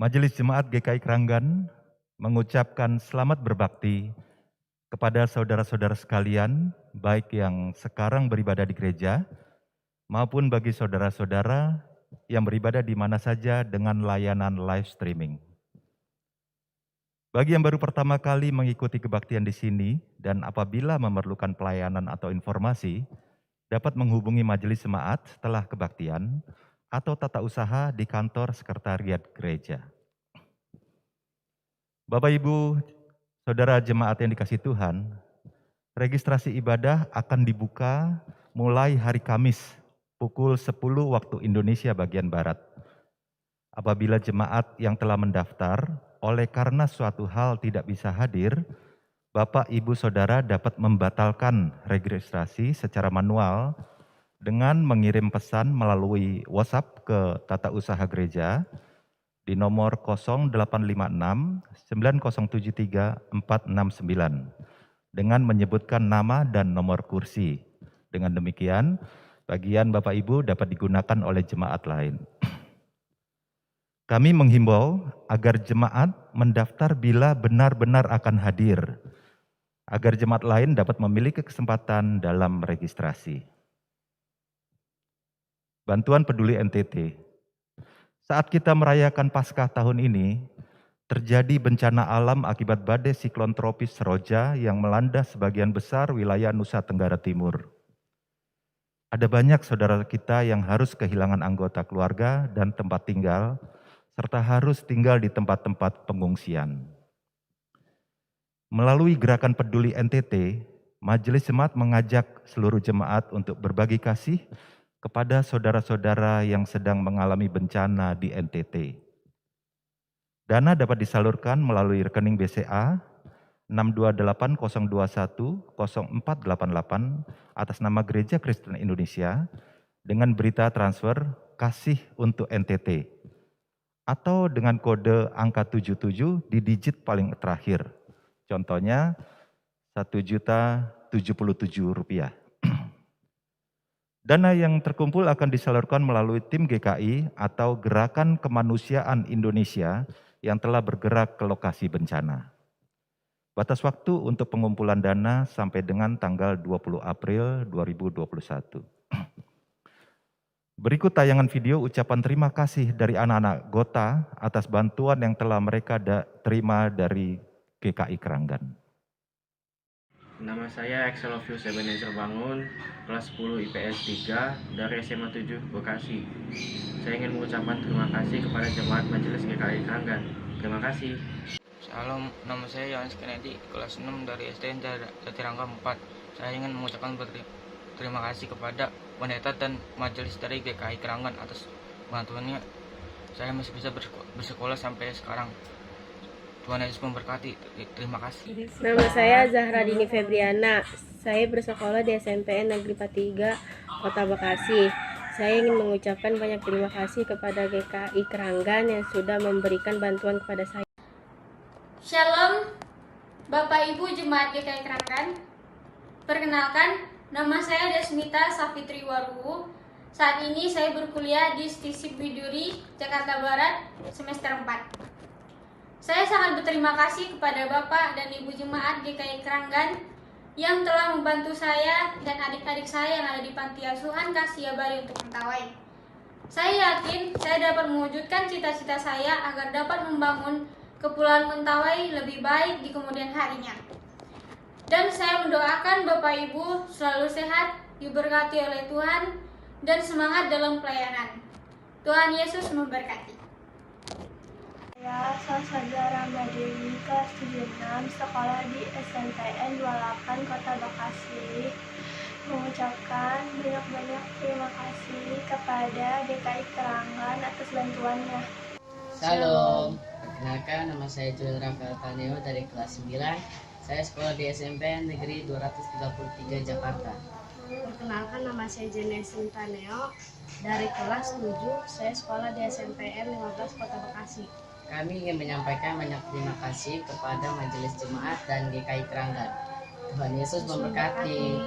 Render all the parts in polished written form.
Majelis Jemaat GKI Kranggan mengucapkan selamat berbakti kepada saudara-saudara sekalian, baik yang sekarang beribadah di gereja, maupun bagi saudara-saudara yang beribadah di mana saja dengan layanan live streaming. Bagi yang baru pertama kali mengikuti kebaktian di sini dan apabila memerlukan pelayanan atau informasi, dapat menghubungi Majelis Jemaat setelah kebaktian atau tata usaha di kantor sekretariat gereja. Bapak Ibu, saudara jemaat yang dikasihi Tuhan, registrasi ibadah akan dibuka mulai hari Kamis pukul 10 waktu Indonesia bagian Barat. Apabila jemaat yang telah mendaftar oleh karena suatu hal tidak bisa hadir, Bapak, Ibu, Saudara dapat membatalkan registrasi secara manual dengan mengirim pesan melalui WhatsApp ke Tata Usaha Gereja di nomor 0856 9073 469 dengan menyebutkan nama dan nomor kursi. Dengan demikian, bagian Bapak Ibu dapat digunakan oleh jemaat lain. Kami menghimbau agar jemaat mendaftar bila benar-benar akan hadir, agar jemaat lain dapat memiliki kesempatan dalam registrasi. Bantuan Peduli NTT. Saat kita merayakan Paskah tahun ini, terjadi bencana alam akibat badai siklon tropis Seroja yang melanda sebagian besar wilayah Nusa Tenggara Timur. Ada banyak saudara kita yang harus kehilangan anggota keluarga dan tempat tinggal, serta harus tinggal di tempat-tempat pengungsian. Melalui gerakan Peduli NTT, Majelis Jemaat mengajak seluruh jemaat untuk berbagi kasih kepada saudara-saudara yang sedang mengalami bencana di NTT. Dana dapat disalurkan melalui rekening BCA 62802104888 atas nama Gereja Kristen Indonesia dengan berita transfer kasih untuk NTT atau dengan kode angka 77 di digit paling terakhir. Contohnya Rp1.077.000. Dana yang terkumpul akan disalurkan melalui tim GKI atau Gerakan Kemanusiaan Indonesia yang telah bergerak ke lokasi bencana. Batas waktu untuk pengumpulan dana sampai dengan tanggal 20 April 2021. Berikut tayangan video ucapan terima kasih dari anak-anak Gota atas bantuan yang telah mereka terima dari GKI Kranggan. Nama saya Excelovius Ebenezer Bangun, kelas 10 IPS 3 dari SMA 7 Bekasi. Saya ingin mengucapkan terima kasih kepada jemaat Majelis GKI Kranggan. Terima kasih. Shalom, nama saya Yohanes Kennedy, kelas 6 dari SDN Jatirangga 4. Saya ingin mengucapkan terima kasih kepada pendeta dan majelis dari GKI Kranggan atas bantuannya. Saya masih bisa bersekolah sampai sekarang. Tuhan Yesus memberkati. Terima kasih. Nama saya Zahra Dini Febriana. Saya bersekolah di SMPN Negeri 43, Kota Bekasi. Saya ingin mengucapkan banyak terima kasih kepada GKI Kranggan yang sudah memberikan bantuan kepada saya. Shalom, Bapak Ibu Jemaat GKI Kranggan. Perkenalkan, nama saya Desmita Safitri Waru. Saat ini saya berkuliah di Stisip Widuri, Jakarta Barat, semester 4. Saya sangat berterima kasih kepada Bapak dan Ibu Jemaat GKI Kranggan yang telah membantu saya dan adik-adik saya yang ada di Panti Asuhan Kasih Abadi untuk Mentawai. Saya yakin saya dapat mewujudkan cita-cita saya agar dapat membangun Kepulauan Mentawai lebih baik di kemudian harinya. Dan saya mendoakan Bapak Ibu selalu sehat, diberkati oleh Tuhan, dan semangat dalam pelayanan. Tuhan Yesus memberkati. Saya Salsabila Ramadeni, kelas 76, sekolah di SMPN 28, Kota Bekasi. Mengucapkan banyak-banyak terima kasih kepada GKI Kranggan atas bantuannya. Shalom, perkenalkan nama saya Joel Rafael Taneo dari kelas 9. Saya sekolah di SMPN Negeri 233 Jakarta. Perkenalkan, nama saya Jenesin Taneo dari kelas 7. Saya sekolah di SMPN 15 Kota Bekasi. Kami ingin menyampaikan banyak terima kasih kepada Majelis Jemaat dan GKI Kranggan. Tuhan Yesus memberkati.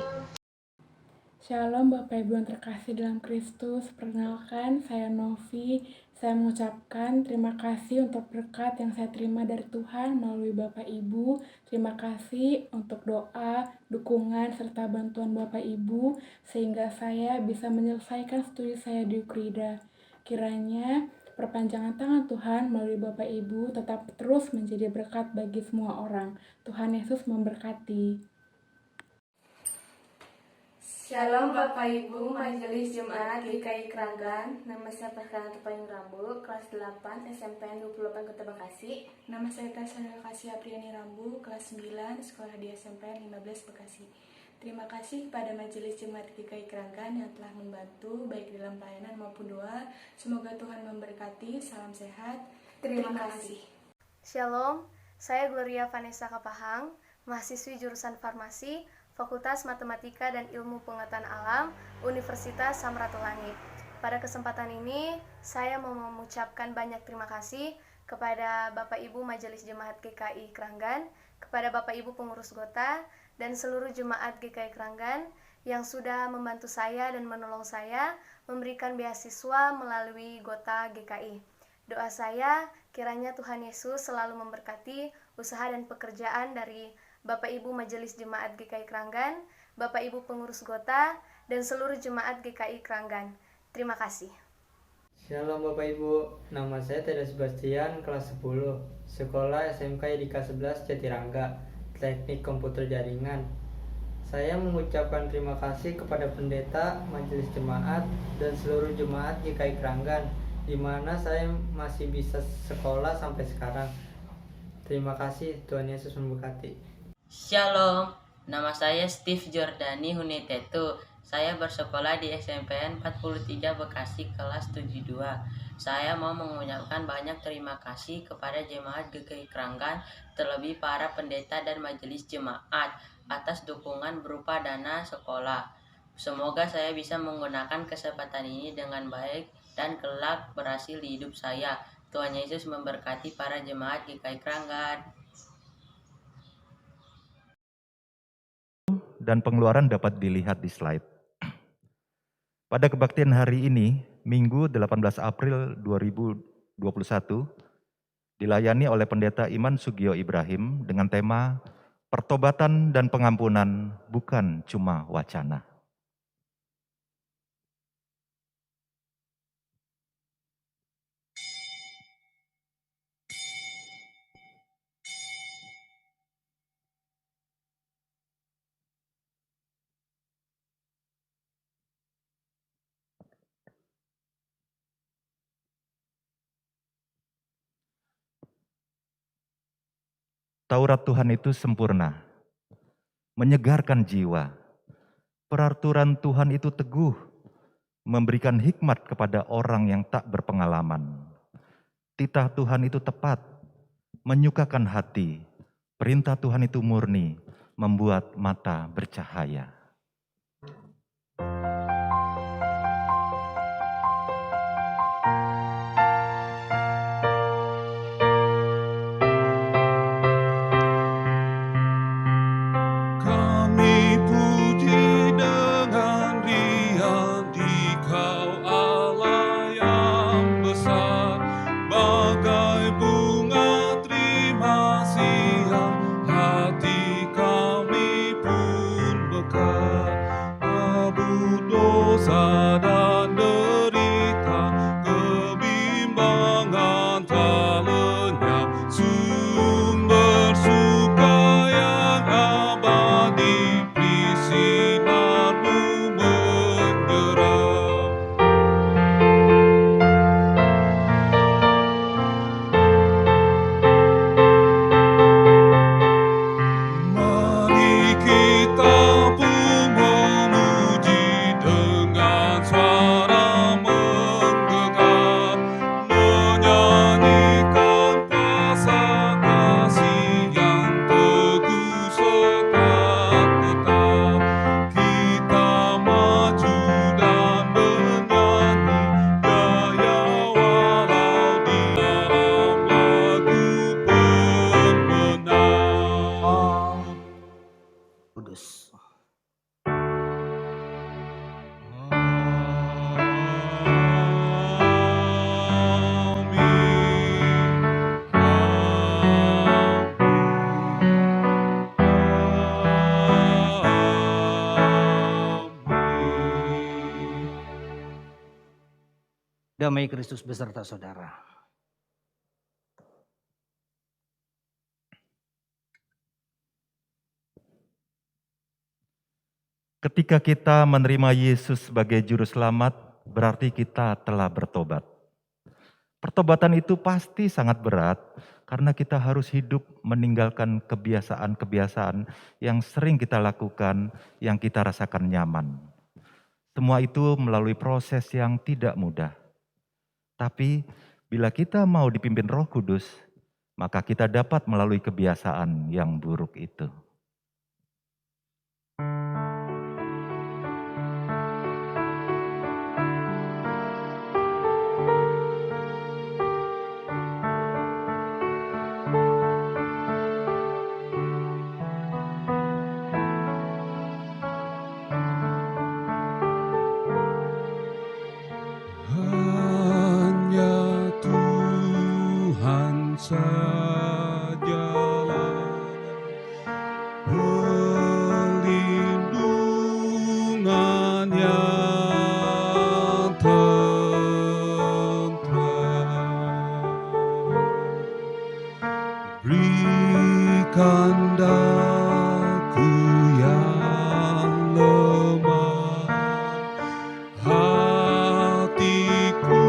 Shalom Bapak Ibu yang terkasih dalam Kristus. Perkenalkan, saya Novi. Saya mengucapkan terima kasih untuk berkat yang saya terima dari Tuhan melalui Bapak Ibu. Terima kasih untuk doa, dukungan, serta bantuan Bapak Ibu sehingga saya bisa menyelesaikan studi saya di Ukrida. Kiranya perpanjangan tangan Tuhan melalui Bapak Ibu tetap terus menjadi berkat bagi semua orang. Tuhan Yesus memberkati. Shalom Bapak Ibu Majelis Jemaat GKI Keranggan. Nama saya Pascal Tupayung Rambu, kelas 8 SMPN 28 Kota Bekasi. Nama saya Tasya Kasih Apriani Rambu, kelas 9, sekolah di SMPN 15 Bekasi. Terima kasih kepada Majelis Jemaat GKI Keranggan yang telah membantu baik dalam pelayanan maupun doa. Semoga Tuhan memberkati. Salam sehat. Terima kasih. Shalom, saya Gloria Vanessa Kapahang, mahasiswi jurusan Farmasi, Fakultas Matematika dan Ilmu Pengetahuan Alam, Universitas Samratulangi Langit. Pada kesempatan ini, saya mau mengucapkan banyak terima kasih kepada Bapak Ibu Majelis Jemaat GKI Keranggan, kepada Bapak Ibu Pengurus Gota, dan seluruh Jemaat GKI Keranggan yang sudah membantu saya dan menolong saya memberikan beasiswa melalui Gota GKI. Doa saya, kiranya Tuhan Yesus selalu memberkati usaha dan pekerjaan dari Bapak Ibu Majelis Jemaat GKI Keranggan, Bapak Ibu Pengurus Gota, dan seluruh Jemaat GKI Keranggan. Terima kasih. Shalom Bapak Ibu, nama saya Teda Sebastian, kelas 10, sekolah SMK IDIKA 11 Jatirangga, Teknik Komputer Jaringan. Saya mengucapkan terima kasih kepada pendeta, majelis jemaat, dan seluruh jemaat GKI Keranggan, di mana saya masih bisa sekolah sampai sekarang. Terima kasih, Tuhan Yesus memberkati. Shalom, nama saya Steve Jordani Hunitetu. Saya bersekolah di SMPN 43 Bekasi kelas 72. Saya mau mengucapkan banyak terima kasih kepada jemaat GKI Keranggan, terlebih para pendeta dan majelis jemaat atas dukungan berupa dana sekolah. Semoga saya bisa menggunakan kesempatan ini dengan baik dan kelak berhasil di hidup saya. Tuhan Yesus memberkati para jemaat GKI Keranggan. Dan pengeluaran dapat dilihat di slide. Pada kebaktian hari ini, Minggu 18 April 2021, dilayani oleh Pendeta Iman Sugio Ibrahim dengan tema Pertobatan dan Pengampunan Bukan Cuma Wacana. Taurat Tuhan itu sempurna, menyegarkan jiwa. Peraturan Tuhan itu teguh, memberikan hikmat kepada orang yang tak berpengalaman. Titah Tuhan itu tepat, menyukakan hati. Perintah Tuhan itu murni, membuat mata bercahaya. Damai Kristus beserta saudara. Ketika kita menerima Yesus sebagai juru selamat, berarti kita telah bertobat. Pertobatan itu pasti sangat berat karena kita harus hidup meninggalkan kebiasaan-kebiasaan yang sering kita lakukan, yang kita rasakan nyaman. Semua itu melalui proses yang tidak mudah. Tapi bila kita mau dipimpin Roh Kudus, maka kita dapat melalui kebiasaan yang buruk itu. Hanya Tuhan sajalah perlindungan yang tentram. Berikan daku yang lemah, hatiku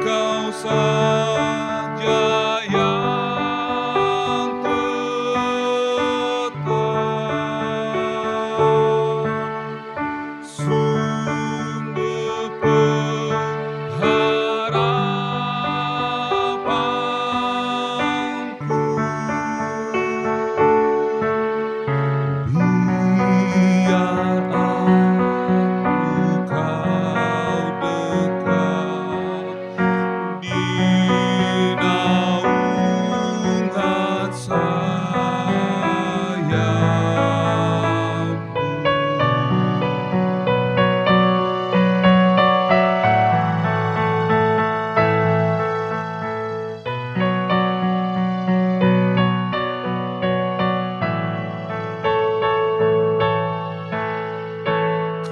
Kau saja yang tetap, sumber pengharapanku. Biar aku kau dekat di naungan sayapmu.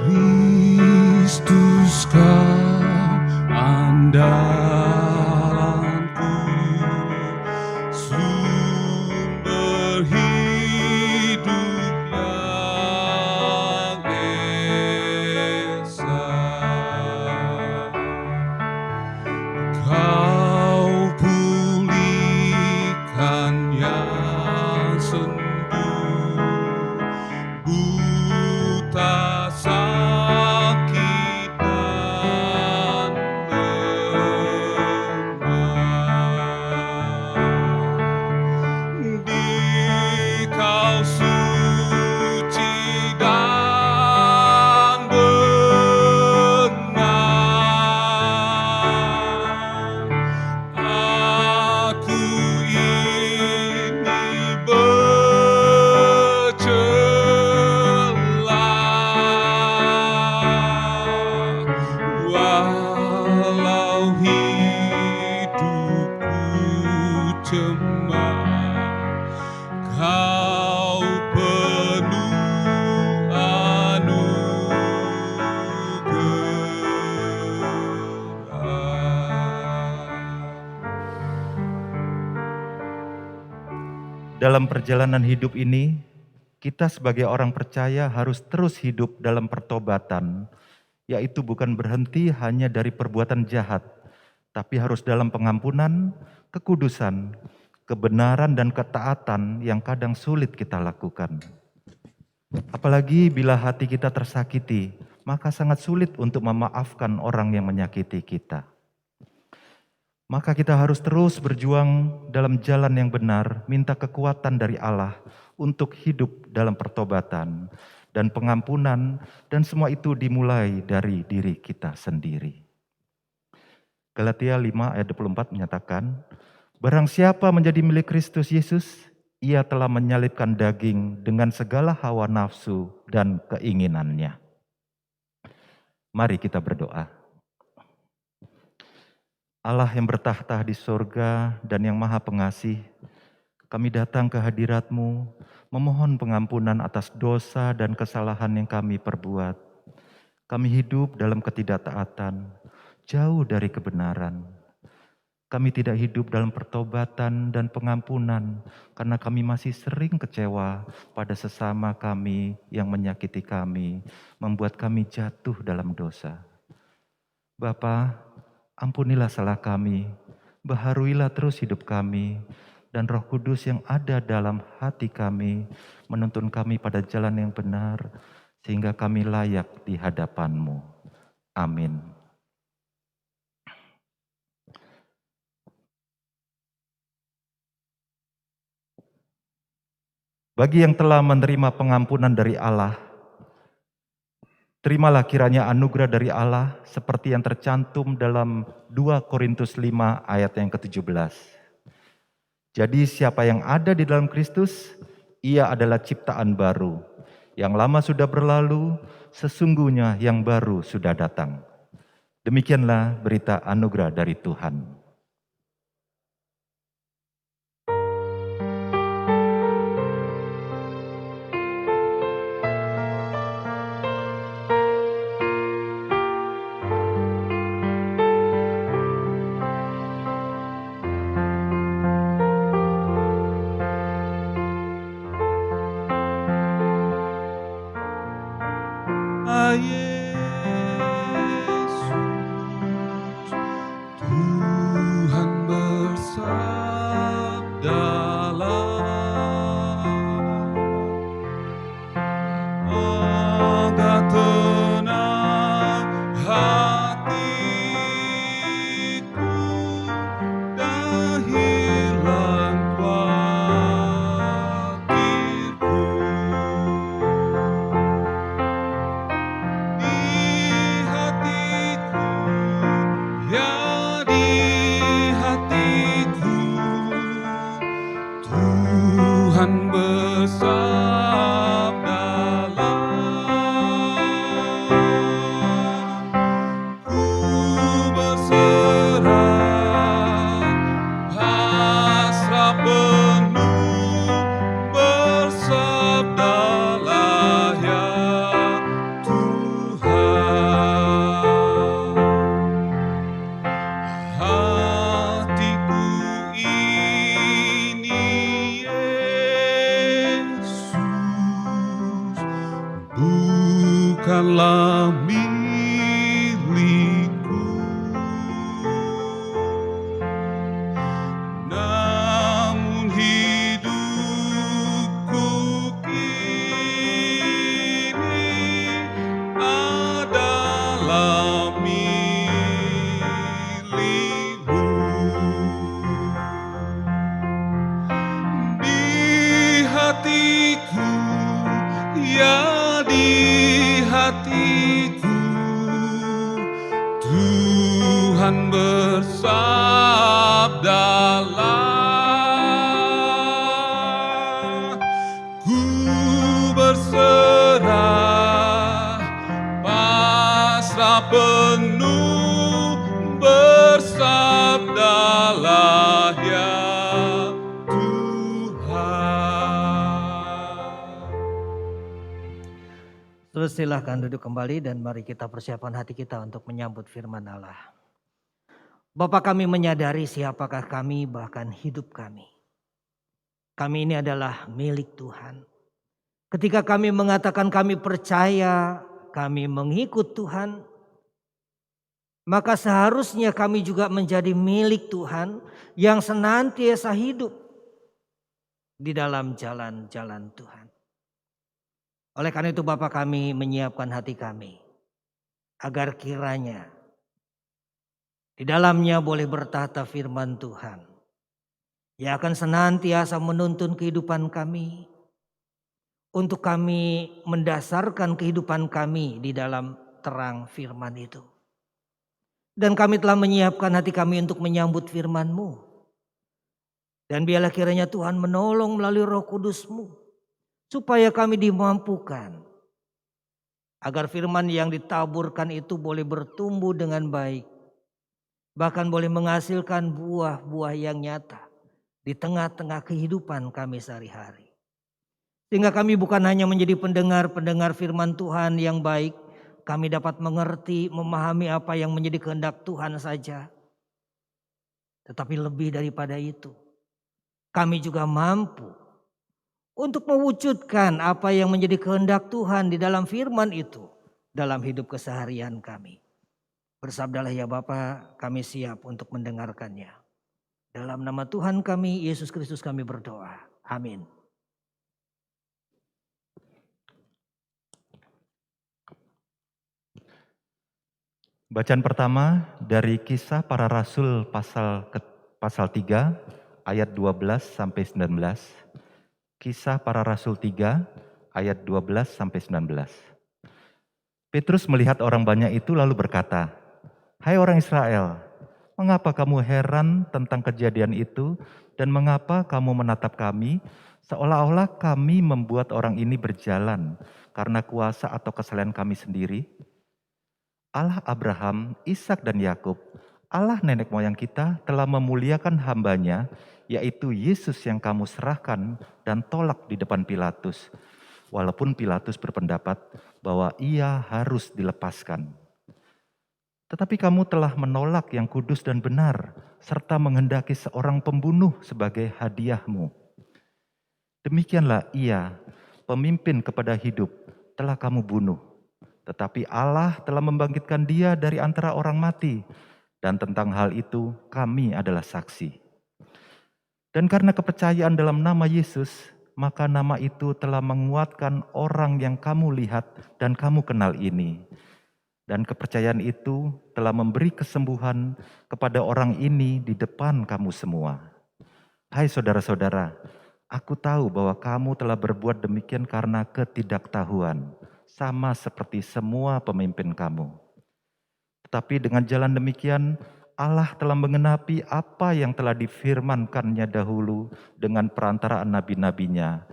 Kristus kau andalanku, sumber hidup yang esa. Kau pulihkan yang sendu, buta sakit dan lemah. Di Kau suci dan benar, aku ini bercelah, walau hidupku cemar, Kau penuh Dalam perjalanan hidup ini, kita sebagai orang percaya harus terus hidup dalam pertobatan, yaitu bukan berhenti hanya dari perbuatan jahat, tapi harus dalam pengampunan, kekudusan, kebenaran dan ketaatan yang kadang sulit kita lakukan. Apalagi bila hati kita tersakiti, maka sangat sulit untuk memaafkan orang yang menyakiti kita. Maka kita harus terus berjuang dalam jalan yang benar, minta kekuatan dari Allah untuk hidup dalam pertobatan dan pengampunan, dan semua itu dimulai dari diri kita sendiri. Galatia 5 ayat 24 menyatakan, barang siapa menjadi milik Kristus Yesus, ia telah menyalibkan daging dengan segala hawa nafsu dan keinginannya. Mari kita berdoa. Allah yang bertahta di sorga dan yang maha pengasih, Kami datang ke hadirat-Mu, memohon pengampunan atas dosa dan kesalahan yang kami perbuat. Kami hidup dalam ketidaktaatan, jauh dari kebenaran. Kami tidak hidup dalam pertobatan dan pengampunan karena kami masih sering kecewa pada sesama kami yang menyakiti kami, membuat kami jatuh dalam dosa. Bapa, ampunilah salah kami, baharuilah terus hidup kami, dan Roh Kudus yang ada dalam hati kami menuntun kami pada jalan yang benar, sehingga kami layak di hadapan-Mu. Amin. Bagi yang telah menerima pengampunan dari Allah, terimalah kiranya anugerah dari Allah seperti yang tercantum dalam 2 Korintus 5 ayat yang ke-17. Jadi siapa yang ada di dalam Kristus, ia adalah ciptaan baru. Yang lama sudah berlalu, sesungguhnya yang baru sudah datang. Demikianlah berita anugerah dari Tuhan. Yesus, Tuhan bersabdalah, agar tenang hatiku dan hilang khawatirku. Tuhan bersabdalah, ku berserah, pasrah penuh, bersabdalah ya Tuhan. Hatiku ini bukanlah milikku, namun hidupku kini adalah milikmu. Di hatiku, ya di hatiku, Tuhan bersabdalah, ku berserah, pasrah penuh, bersabdalah ya Terus silahkan duduk kembali dan mari kita persiapkan hati kita untuk menyambut firman Allah. Bapa, kami menyadari siapakah kami, bahkan hidup kami. Kami ini adalah milik Tuhan. Ketika kami mengatakan kami percaya, kami mengikut Tuhan, maka seharusnya kami juga menjadi milik Tuhan yang senantiasa hidup di dalam jalan-jalan Tuhan. Oleh karena itu Bapa, kami menyiapkan hati kami agar kiranya di dalamnya boleh bertata firman Tuhan yang akan senantiasa menuntun kehidupan kami, untuk kami mendasarkan kehidupan kami di dalam terang firman itu. Dan kami telah menyiapkan hati kami untuk menyambut firman-Mu. Dan biarlah kiranya Tuhan menolong melalui Roh Kudus-Mu, supaya kami dimampukan agar firman yang ditaburkan itu boleh bertumbuh dengan baik, bahkan boleh menghasilkan buah-buah yang nyata di tengah-tengah kehidupan kami sehari-hari. Sehingga kami bukan hanya menjadi pendengar-pendengar firman Tuhan yang baik, kami dapat mengerti, memahami apa yang menjadi kehendak Tuhan saja. Tetapi lebih daripada itu, kami juga mampu untuk mewujudkan apa yang menjadi kehendak Tuhan di dalam firman itu dalam hidup keseharian kami. Bersabdalah ya Bapa, kami siap untuk mendengarkannya. Dalam nama Tuhan kami, Yesus Kristus kami berdoa. Amin. Bacaan pertama dari Kisah Para Rasul pasal 3 ayat 12 sampai 19. Kisah Para Rasul 3 ayat 12 sampai 19. Petrus melihat orang banyak itu lalu berkata, "Hai orang Israel, mengapa kamu heran tentang kejadian itu dan mengapa kamu menatap kami seolah-olah kami membuat orang ini berjalan karena kuasa atau kesalahan kami sendiri? Allah Abraham, Ishak dan Yakub, Allah nenek moyang kita telah memuliakan hambanya, yaitu Yesus yang kamu serahkan dan tolak di depan Pilatus, walaupun Pilatus berpendapat bahwa ia harus dilepaskan. Tetapi kamu telah menolak yang kudus dan benar, serta menghendaki seorang pembunuh sebagai hadiahmu. Demikianlah ia, pemimpin kepada hidup, telah kamu bunuh. Tetapi Allah telah membangkitkan dia dari antara orang mati, dan tentang hal itu kami adalah saksi. Dan karena kepercayaan dalam nama Yesus, maka nama itu telah menguatkan orang yang kamu lihat dan kamu kenal ini. Dan kepercayaan itu telah memberi kesembuhan kepada orang ini di depan kamu semua. Hai saudara-saudara, aku tahu bahwa kamu telah berbuat demikian karena ketidaktahuan, sama seperti semua pemimpin kamu. Tetapi dengan jalan demikian, Allah telah menggenapi apa yang telah difirmankannya dahulu dengan perantaraan nabi-nabinya,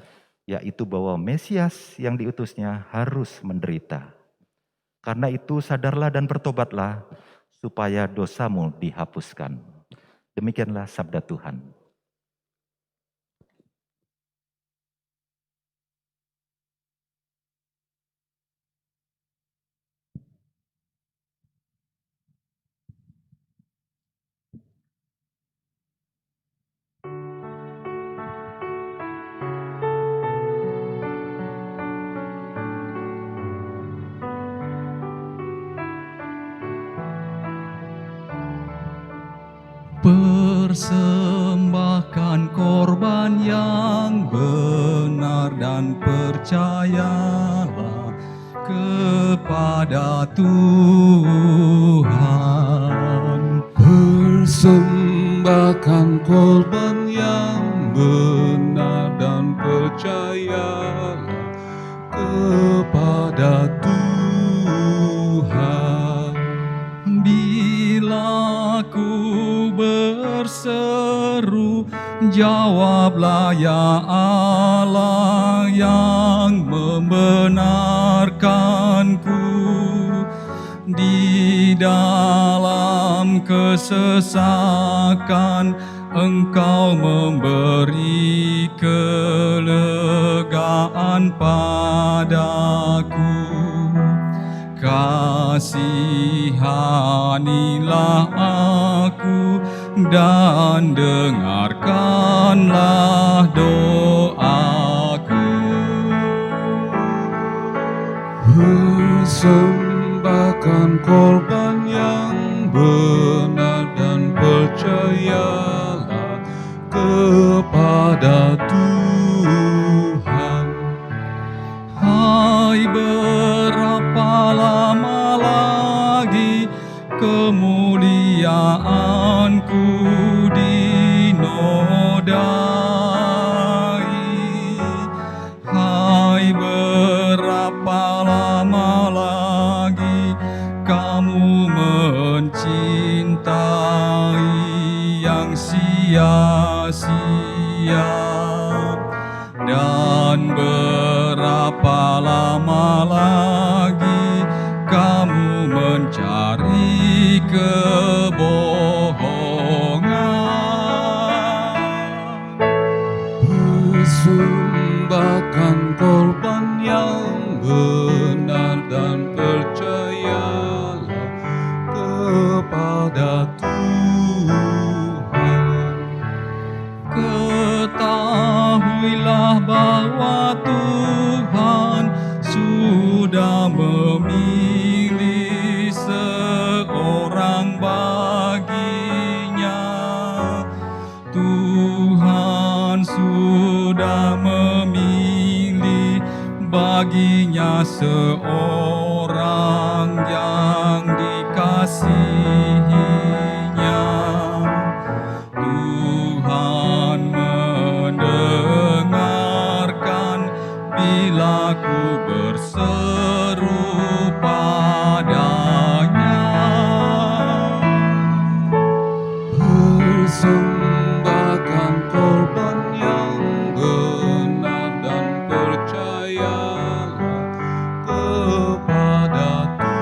yaitu bahwa Mesias yang diutusnya harus menderita. Karena itu sadarlah dan bertobatlah, supaya dosamu dihapuskan. Demikianlah sabda Tuhan. Persembahkan korban yang benar dan percayalah kepada Tuhan. Persembahkan korban yang benar dan percayalah kepada Tuhan. Bila ku berseru, jawablah ya Allah yang membenarkanku. Di dalam kesesakan Engkau memberi kelegaan padaku. Kasihanilah aku dan dengarkanlah doaku. Persembahkan korban yang benar dan percayalah kepada Tuhan. Hai, berapa lama lagi kemuliaanku dinodai? Hai, berapa lama lagi kamu mencintai yang sia-sia? Dan berapa lama lagi kamu mencari kebohongan? kepada Tuhan. Ketahuilah bahwa Tuhan sudah memilih seorang baginya. Tuhan sudah memilih baginya seorang yang dikasihinya. Tuhan mendengarkan bila ku berseru padanya. Persembahkan korban yang benar dan percayalah kepada Tuhan.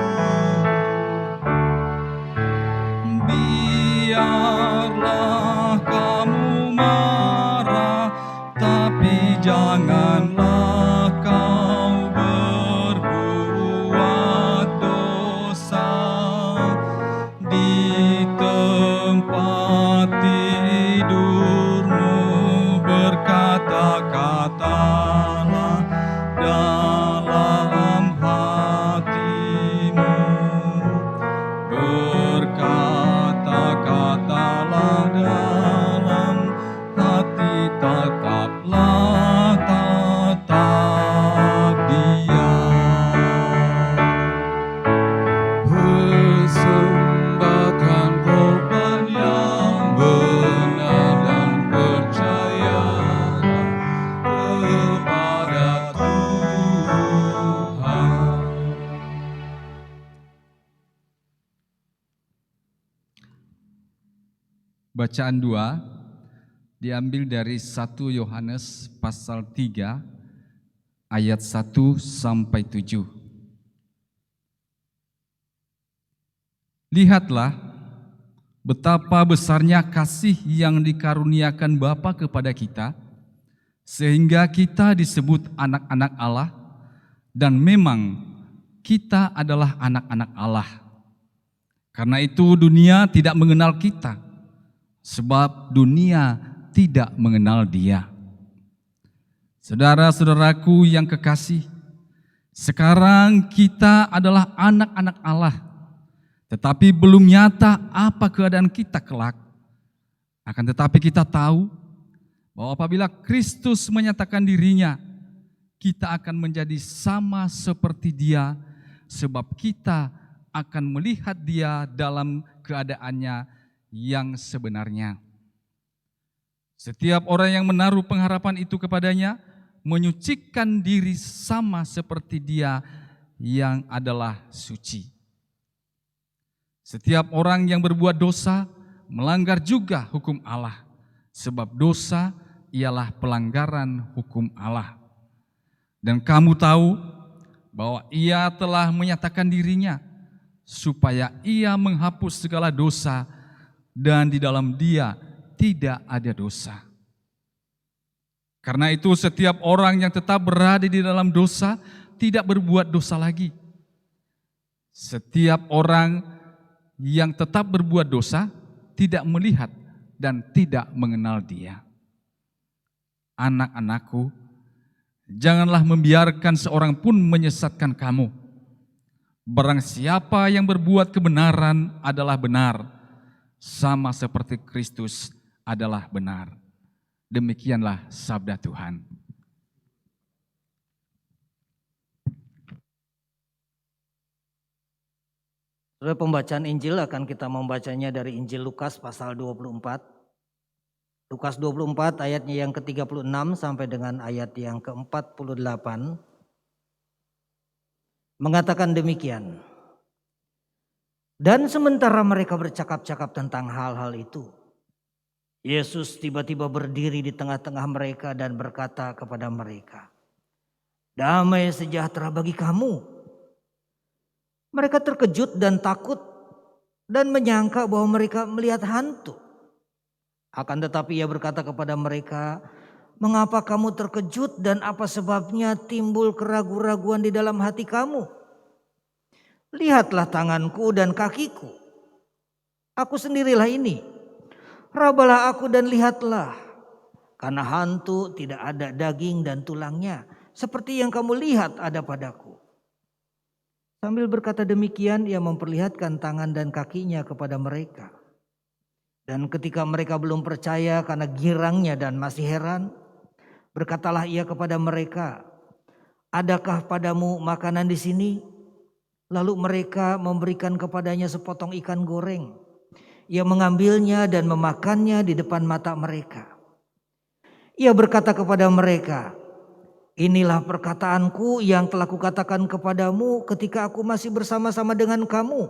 Biarlah kamu marah, tapi janganlah kau berbuat dosa. Di tempat tidurmu berkata-katalah dalam hatimu. Berkata-katalah dalam hati, tetaplah tetap diam. Persembahkan korban yang benar dan percayalah kepada Tuhan. Bacaan 2 diambil dari 1 Yohanes pasal 3 ayat 1 sampai 7. Lihatlah betapa besarnya kasih yang dikaruniakan Bapa kepada kita, sehingga kita disebut anak-anak Allah, dan memang kita adalah anak-anak Allah. Karena itu dunia tidak mengenal kita, sebab dunia tidak mengenal Dia. Saudara-saudaraku yang kekasih, sekarang kita adalah anak-anak Allah, tetapi belum nyata apa keadaan kita kelak. Akan tetapi kita tahu bahwa apabila Kristus menyatakan dirinya, kita akan menjadi sama seperti Dia, sebab kita akan melihat Dia dalam keadaannya yang sebenarnya. Setiap orang yang menaruh pengharapan itu kepadanya menyucikan diri sama seperti Dia yang adalah suci. Setiap orang yang berbuat dosa melanggar juga hukum Allah, sebab dosa ialah pelanggaran hukum Allah. Dan kamu tahu bahwa Ia telah menyatakan dirinya supaya Ia menghapus segala dosa, dan di dalam Dia tidak ada dosa. Karena itu setiap orang yang tetap berada di dalam dosa tidak berbuat dosa lagi. Setiap orang yang tetap berbuat dosa tidak melihat dan tidak mengenal Dia. Anak-anakku, janganlah membiarkan seorang pun menyesatkan kamu. Barang siapa yang berbuat kebenaran adalah benar, sama seperti Kristus adalah benar. Demikianlah sabda Tuhan. Saudara, pembacaan Injil akan kita membacanya dari Injil Lukas pasal 24. Lukas 24 ayatnya yang ke-36 sampai dengan ayat yang ke-48. Mengatakan demikian. Dan sementara mereka bercakap-cakap tentang hal-hal itu, Yesus tiba-tiba berdiri di tengah-tengah mereka dan berkata kepada mereka, "Damai sejahtera bagi kamu." Mereka terkejut dan takut dan menyangka bahwa mereka melihat hantu. Akan tetapi Ia berkata kepada mereka, "Mengapa kamu terkejut dan apa sebabnya timbul keraguan-raguan di dalam hati kamu? Lihatlah tanganku dan kakiku. Aku sendirilah ini. Rabalah aku dan lihatlah. Karena hantu tidak ada daging dan tulangnya, seperti yang kamu lihat ada padaku. Sambil berkata demikian, ia memperlihatkan tangan dan kakinya kepada mereka. Dan ketika mereka belum percaya karena girangnya dan masih heran, berkatalah ia kepada mereka, adakah padamu makanan di sini? Lalu mereka memberikan kepadanya sepotong ikan goreng. Ia mengambilnya dan memakannya di depan mata mereka. Ia berkata kepada mereka, inilah perkataanku yang telah kukatakan kepadamu ketika aku masih bersama-sama dengan kamu.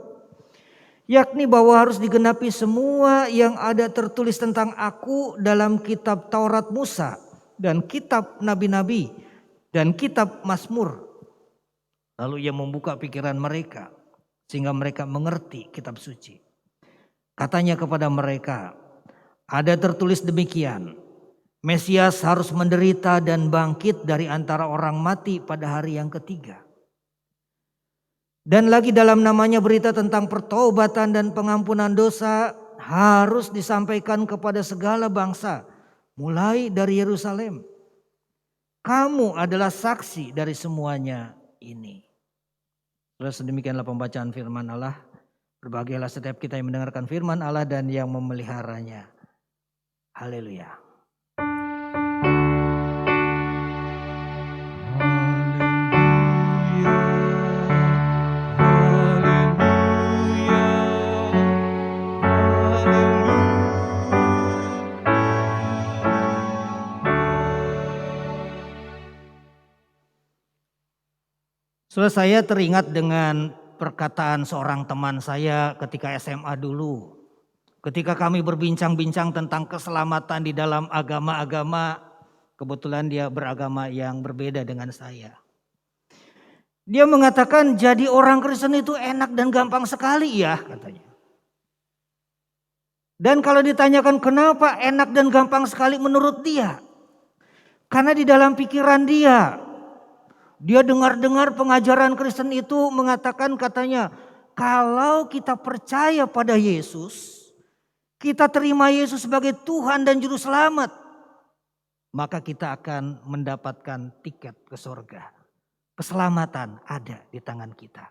Yakni bahwa harus digenapi semua yang ada tertulis tentang aku dalam kitab Taurat Musa dan kitab Nabi-Nabi dan kitab Mazmur. Lalu ia membuka pikiran mereka sehingga mereka mengerti kitab suci. Katanya kepada mereka, ada tertulis demikian. Mesias harus menderita dan bangkit dari antara orang mati pada hari yang ketiga. Dan lagi dalam namanya berita tentang pertobatan dan pengampunan dosa harus disampaikan kepada segala bangsa, mulai dari Yerusalem. Kamu adalah saksi dari semuanya ini. Sedemikianlah pembacaan firman Allah. Berbahagialah setiap kita yang mendengarkan firman Allah dan yang memeliharanya. Haleluya. Saudara, saya teringat dengan perkataan seorang teman saya ketika SMA dulu. Ketika kami berbincang-bincang tentang keselamatan di dalam agama-agama, kebetulan dia beragama yang berbeda dengan saya. Dia mengatakan jadi orang Kristen itu enak dan gampang sekali ya katanya. Dan kalau ditanyakan kenapa enak dan gampang sekali menurut dia. Karena di dalam pikiran dia dengar-dengar pengajaran Kristen itu mengatakan katanya, kalau kita percaya pada Yesus, kita terima Yesus sebagai Tuhan dan Juru Selamat, maka kita akan mendapatkan tiket ke surga. Keselamatan ada di tangan kita.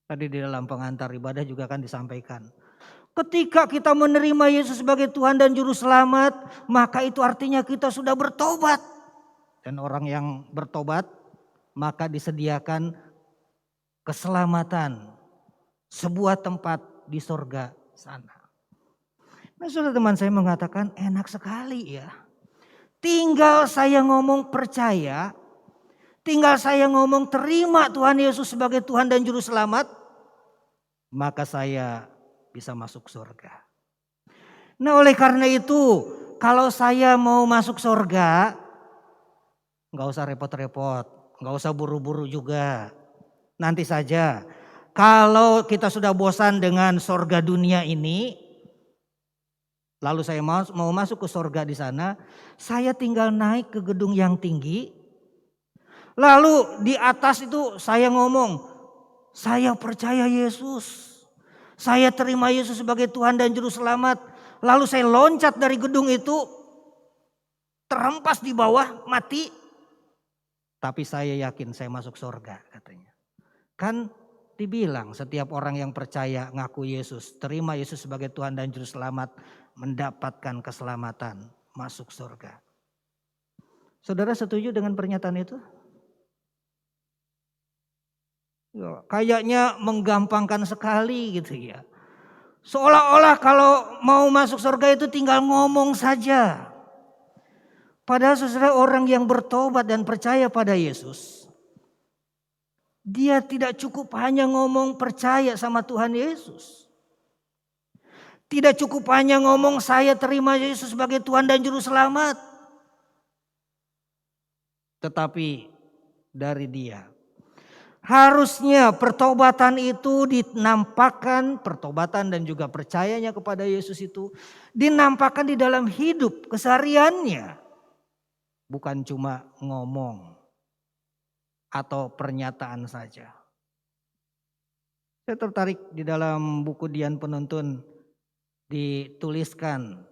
Tadi di dalam pengantar ibadah juga kan disampaikan. Ketika kita menerima Yesus sebagai Tuhan dan Juru Selamat, maka itu artinya kita sudah bertobat. Dan orang yang bertobat, maka disediakan keselamatan, sebuah tempat di surga sana. Nah, saudara, teman saya mengatakan enak sekali ya. Tinggal saya ngomong percaya, tinggal saya ngomong terima Tuhan Yesus sebagai Tuhan dan Juru Selamat, maka saya bisa masuk surga. Nah, oleh karena itu, kalau saya mau masuk surga, nggak usah repot-repot. Nggak usah buru-buru juga. Nanti saja. Kalau kita sudah bosan dengan sorga dunia ini, lalu saya mau masuk ke sorga di sana, saya tinggal naik ke gedung yang tinggi. Lalu di atas itu saya ngomong, saya percaya Yesus. Saya terima Yesus sebagai Tuhan dan Juru Selamat. Lalu saya loncat dari gedung itu, terhempas di bawah, mati. Tapi saya yakin saya masuk surga katanya. Kan dibilang setiap orang yang percaya ngaku Yesus, terima Yesus sebagai Tuhan dan Juru Selamat, mendapatkan keselamatan, masuk surga. Saudara setuju dengan pernyataan itu? Ya, kayaknya menggampangkan sekali gitu ya. Seolah-olah kalau mau masuk surga itu tinggal ngomong saja. Padahal saudara, orang yang bertobat dan percaya pada Yesus, dia tidak cukup hanya ngomong percaya sama Tuhan Yesus. Tidak cukup hanya ngomong saya terima Yesus sebagai Tuhan dan Juru Selamat. Tetapi dari dia, harusnya pertobatan itu dinampakkan, pertobatan dan juga percayanya kepada Yesus itu dinampakkan di dalam hidup kesehariannya. Bukan cuma ngomong atau pernyataan saja. Saya tertarik di dalam buku Dian Penuntun dituliskan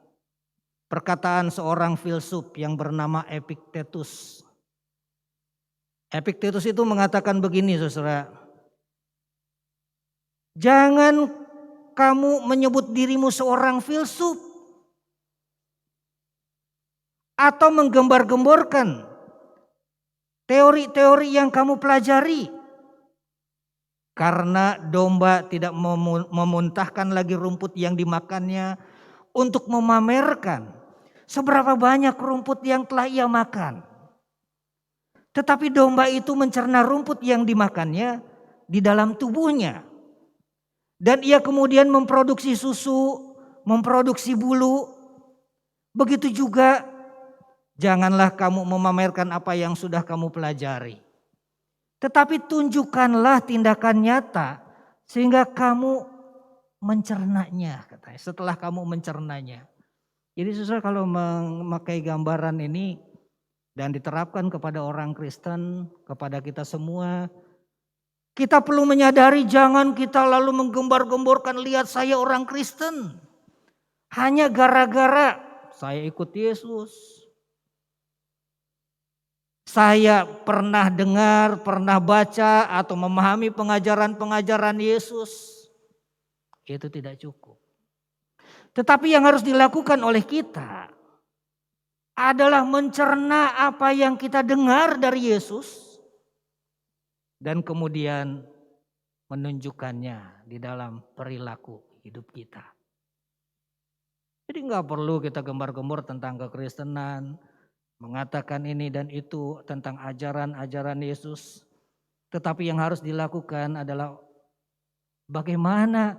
perkataan seorang filsuf yang bernama Epictetus. Epictetus itu mengatakan begini, saudara. Jangan kamu menyebut dirimu seorang filsuf atau menggembar-gemborkan teori-teori yang kamu pelajari. Karena domba tidak memuntahkan lagi rumput yang dimakannya untuk memamerkan seberapa banyak rumput yang telah ia makan. Tetapi domba itu mencerna rumput yang dimakannya di dalam tubuhnya. Dan ia kemudian memproduksi susu, memproduksi bulu. Begitu juga janganlah kamu memamerkan apa yang sudah kamu pelajari. Tetapi tunjukkanlah tindakan nyata sehingga kamu mencernanya, katanya. Setelah kamu mencernanya. Jadi saudara, kalau memakai gambaran ini dan diterapkan kepada orang Kristen, kepada kita semua, kita perlu menyadari jangan kita lalu menggembar-gemborkan, lihat saya orang Kristen. Hanya gara-gara saya ikut Yesus. Saya pernah dengar, pernah baca atau memahami pengajaran-pengajaran Yesus. Itu tidak cukup. Tetapi yang harus dilakukan oleh kita adalah mencerna apa yang kita dengar dari Yesus dan kemudian menunjukkannya di dalam perilaku hidup kita. Jadi nggak perlu kita gembar-gembor tentang kekristenan, mengatakan ini dan itu tentang ajaran-ajaran Yesus. Tetapi yang harus dilakukan adalah bagaimana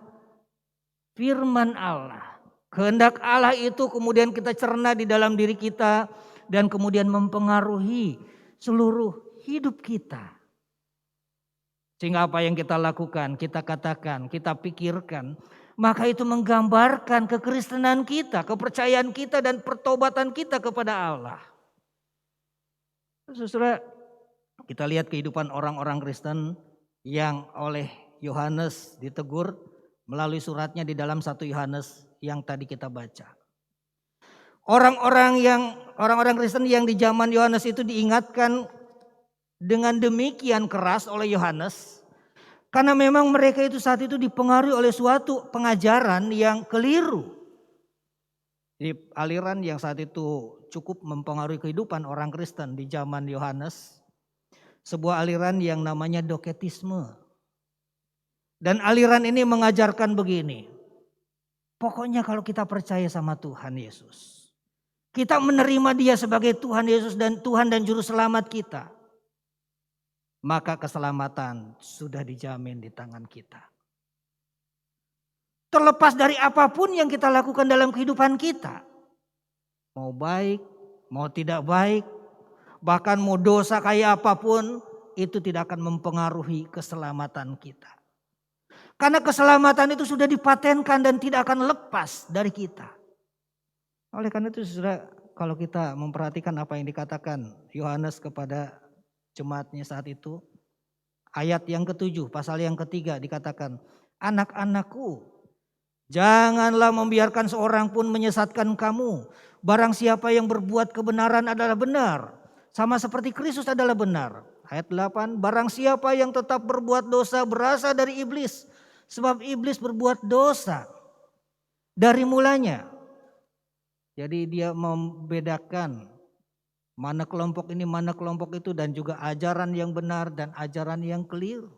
firman Allah, kehendak Allah itu kemudian kita cerna di dalam diri kita dan kemudian mempengaruhi seluruh hidup kita. Sehingga apa yang kita lakukan, kita katakan, kita pikirkan, maka itu menggambarkan kekristenan kita, kepercayaan kita dan pertobatan kita kepada Allah. Saudara, kita lihat kehidupan orang-orang Kristen yang oleh Yohanes ditegur melalui suratnya di dalam 1 Yohanes yang tadi kita baca. Orang-orang Kristen yang di zaman Yohanes itu diingatkan dengan demikian keras oleh Yohanes karena memang mereka itu saat itu dipengaruhi oleh suatu pengajaran yang keliru. Di aliran yang saat itu cukup mempengaruhi kehidupan orang Kristen di zaman Yohanes, sebuah aliran yang namanya Doketisme. Dan aliran ini mengajarkan begini, pokoknya kalau kita percaya sama Tuhan Yesus, kita menerima Dia sebagai Tuhan Yesus dan Tuhan dan Juru Selamat kita, maka keselamatan sudah dijamin di tangan kita. Terlepas dari apapun yang kita lakukan dalam kehidupan kita, mau baik, mau tidak baik, bahkan mau dosa kayak apapun, itu tidak akan mempengaruhi keselamatan kita. Karena keselamatan itu sudah dipatenkan dan tidak akan lepas dari kita. Oleh karena itu saudara, kalau kita memperhatikan apa yang dikatakan Yohanes kepada jemaatnya saat itu, ayat yang ke-7, pasal yang ke-3 dikatakan, anak-anakku, janganlah membiarkan seorang pun menyesatkan kamu. Barang siapa yang berbuat kebenaran adalah benar, sama seperti Kristus adalah benar. Ayat 8, barang siapa yang tetap berbuat dosa berasal dari iblis, sebab iblis berbuat dosa dari mulanya. Jadi dia membedakan mana kelompok ini, mana kelompok itu, dan juga ajaran yang benar dan ajaran yang keliru.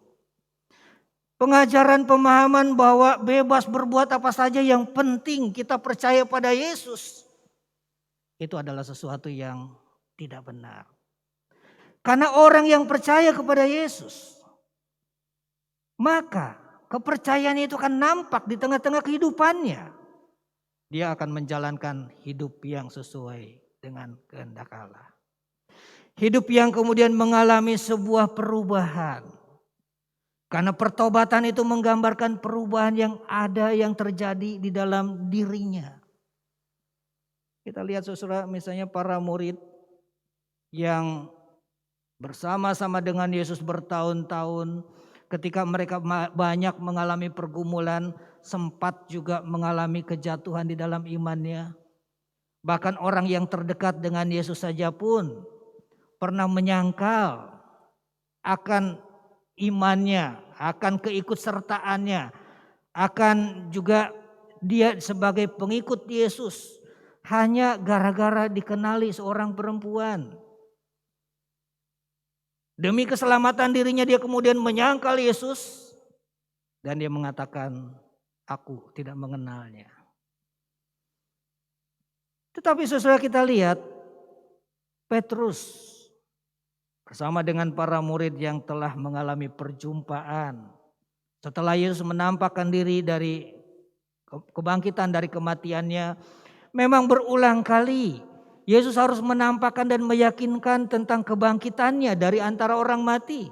Pengajaran pemahaman bahwa bebas berbuat apa saja yang penting kita percaya pada Yesus, itu adalah sesuatu yang tidak benar. Karena orang yang percaya kepada Yesus, maka kepercayaan itu akan nampak di tengah-tengah kehidupannya. Dia akan menjalankan hidup yang sesuai dengan kehendak Allah. Hidup yang kemudian mengalami sebuah perubahan. Karena pertobatan itu menggambarkan perubahan yang ada, yang terjadi di dalam dirinya. Kita lihat saudara, misalnya para murid yang bersama-sama dengan Yesus bertahun-tahun, ketika mereka banyak mengalami pergumulan, sempat juga mengalami kejatuhan di dalam imannya. Bahkan orang yang terdekat dengan Yesus saja pun pernah menyangkal akan imannya, akan keikutsertaannya, akan juga dia sebagai pengikut Yesus hanya gara-gara dikenali seorang perempuan. Demi keselamatan dirinya dia kemudian menyangkal Yesus dan dia mengatakan, aku tidak mengenalnya. Tetapi sesudah kita lihat Petrus bersama dengan para murid yang telah mengalami perjumpaan. Setelah Yesus menampakkan diri dari kebangkitan dari kematiannya, memang berulang kali Yesus harus menampakkan dan meyakinkan tentang kebangkitannya dari antara orang mati.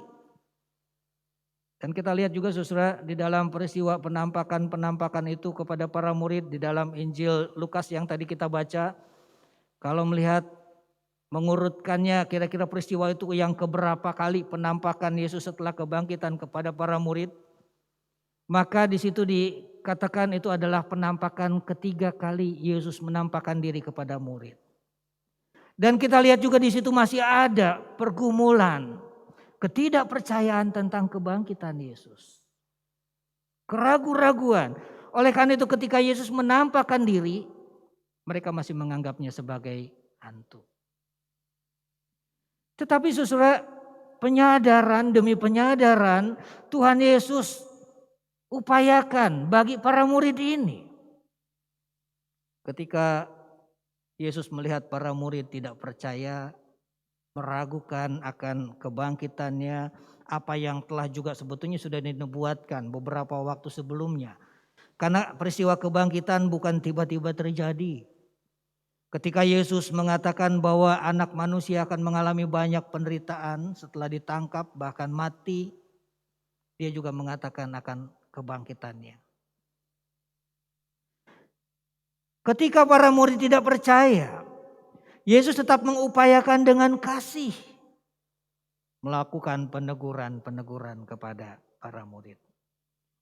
Dan kita lihat juga saudara di dalam peristiwa penampakan itu kepada para murid di dalam Injil Lukas yang tadi kita baca. Kalau melihat mengurutkannya kira-kira peristiwa itu yang keberapa kali penampakan Yesus setelah kebangkitan kepada para murid. Maka di situ dikatakan itu adalah penampakan ketiga kali Yesus menampakkan diri kepada murid. Dan kita lihat juga di situ masih ada pergumulan, ketidakpercayaan tentang kebangkitan Yesus. Keraguan-raguan. Oleh karena itu ketika Yesus menampakkan diri, mereka masih menganggapnya sebagai hantu. Tetapi saudara, penyadaran demi penyadaran Tuhan Yesus upayakan bagi para murid ini. Ketika Yesus melihat para murid tidak percaya, meragukan akan kebangkitannya, apa yang telah juga sebetulnya sudah dinubuatkan beberapa waktu sebelumnya. Karena peristiwa kebangkitan bukan tiba-tiba terjadi. Ketika Yesus mengatakan bahwa anak manusia akan mengalami banyak penderitaan setelah ditangkap bahkan mati, dia juga mengatakan akan kebangkitannya. Ketika para murid tidak percaya, Yesus tetap mengupayakan dengan kasih melakukan peneguran kepada para murid.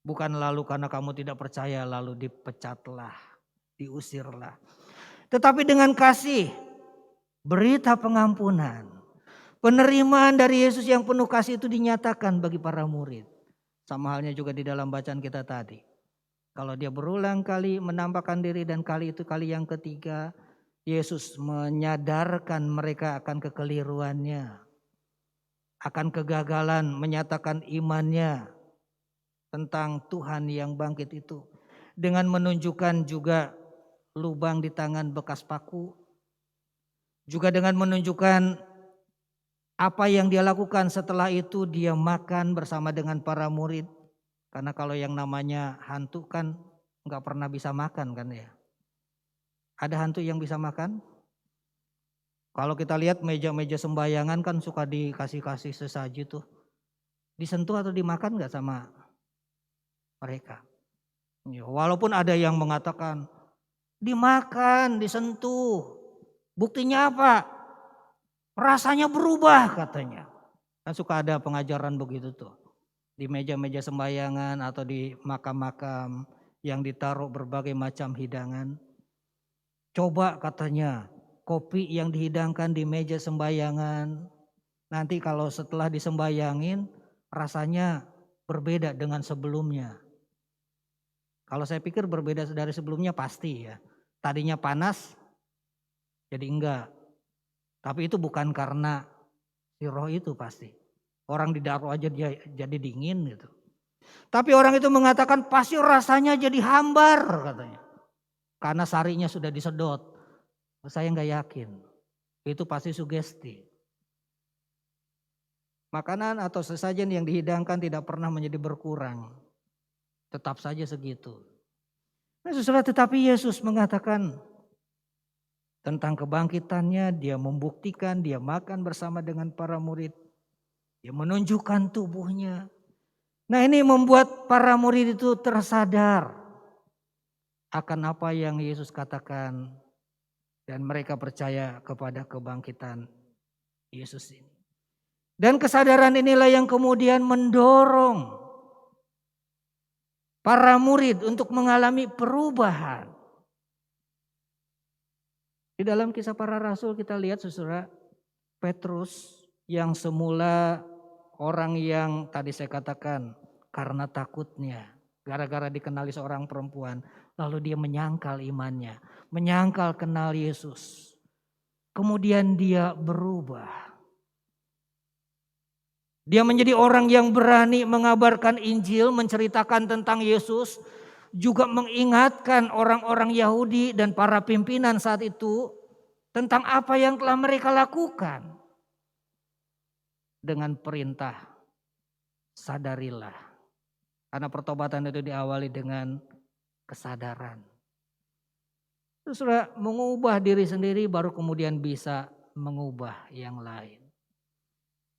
Bukan lalu karena kamu tidak percaya lalu dipecatlah, diusirlah. Tetapi dengan kasih, berita pengampunan, penerimaan dari Yesus yang penuh kasih itu dinyatakan bagi para murid. Sama halnya juga di dalam bacaan kita tadi. Kalau dia berulang kali menampakkan diri dan kali itu kali yang ketiga, Yesus menyadarkan mereka akan kekeliruannya, akan kegagalan menyatakan imannya tentang Tuhan yang bangkit itu. Dengan menunjukkan juga lubang di tangan bekas paku. Juga dengan menunjukkan apa yang dia lakukan setelah itu dia makan bersama dengan para murid. Karena kalau yang namanya hantu kan nggak pernah bisa makan kan ya. Ada hantu yang bisa makan? Kalau kita lihat meja-meja sembayangan kan suka dikasih sesaji tuh. Disentuh atau dimakan nggak sama mereka? Ya, walaupun ada yang mengatakan dimakan, disentuh. Buktinya apa? Rasanya berubah katanya. Kan suka ada pengajaran begitu tuh. Di meja-meja sembayangan atau di makam-makam yang ditaruh berbagai macam hidangan. Coba katanya kopi yang dihidangkan di meja sembayangan. Nanti kalau setelah disembayangin rasanya berbeda dengan sebelumnya. Kalau saya pikir berbeda dari sebelumnya pasti ya. Tadinya panas jadi enggak. Tapi itu bukan karena si roh itu pasti. Orang ditaruh aja dia jadi dingin gitu. Tapi orang itu mengatakan pasti rasanya jadi hambar katanya. Karena sarinya sudah disedot. Saya nggak yakin. Itu pasti sugesti. Makanan atau sesajen yang dihidangkan tidak pernah menjadi berkurang. Tetap saja segitu. Nah, saudara, tetapi Yesus mengatakan tentang kebangkitannya. Dia membuktikan, dia makan bersama dengan para murid. Dia menunjukkan tubuhnya. Nah, ini membuat para murid itu tersadar akan apa yang Yesus katakan. Dan mereka percaya kepada kebangkitan Yesus ini. Dan kesadaran inilah yang kemudian mendorong para murid untuk mengalami perubahan. Di dalam Kisah Para Rasul kita lihat saudara, Petrus yang semula orang yang tadi saya katakan karena takutnya, gara-gara dikenali seorang perempuan, lalu dia menyangkal imannya, menyangkal kenal Yesus. Kemudian dia berubah. Dia menjadi orang yang berani mengabarkan Injil, menceritakan tentang Yesus, juga mengingatkan orang-orang Yahudi dan para pimpinan saat itu tentang apa yang telah mereka lakukan. Dengan perintah, sadarilah. Karena pertobatan itu diawali dengan kesadaran. Saudara, mengubah diri sendiri baru kemudian bisa mengubah yang lain.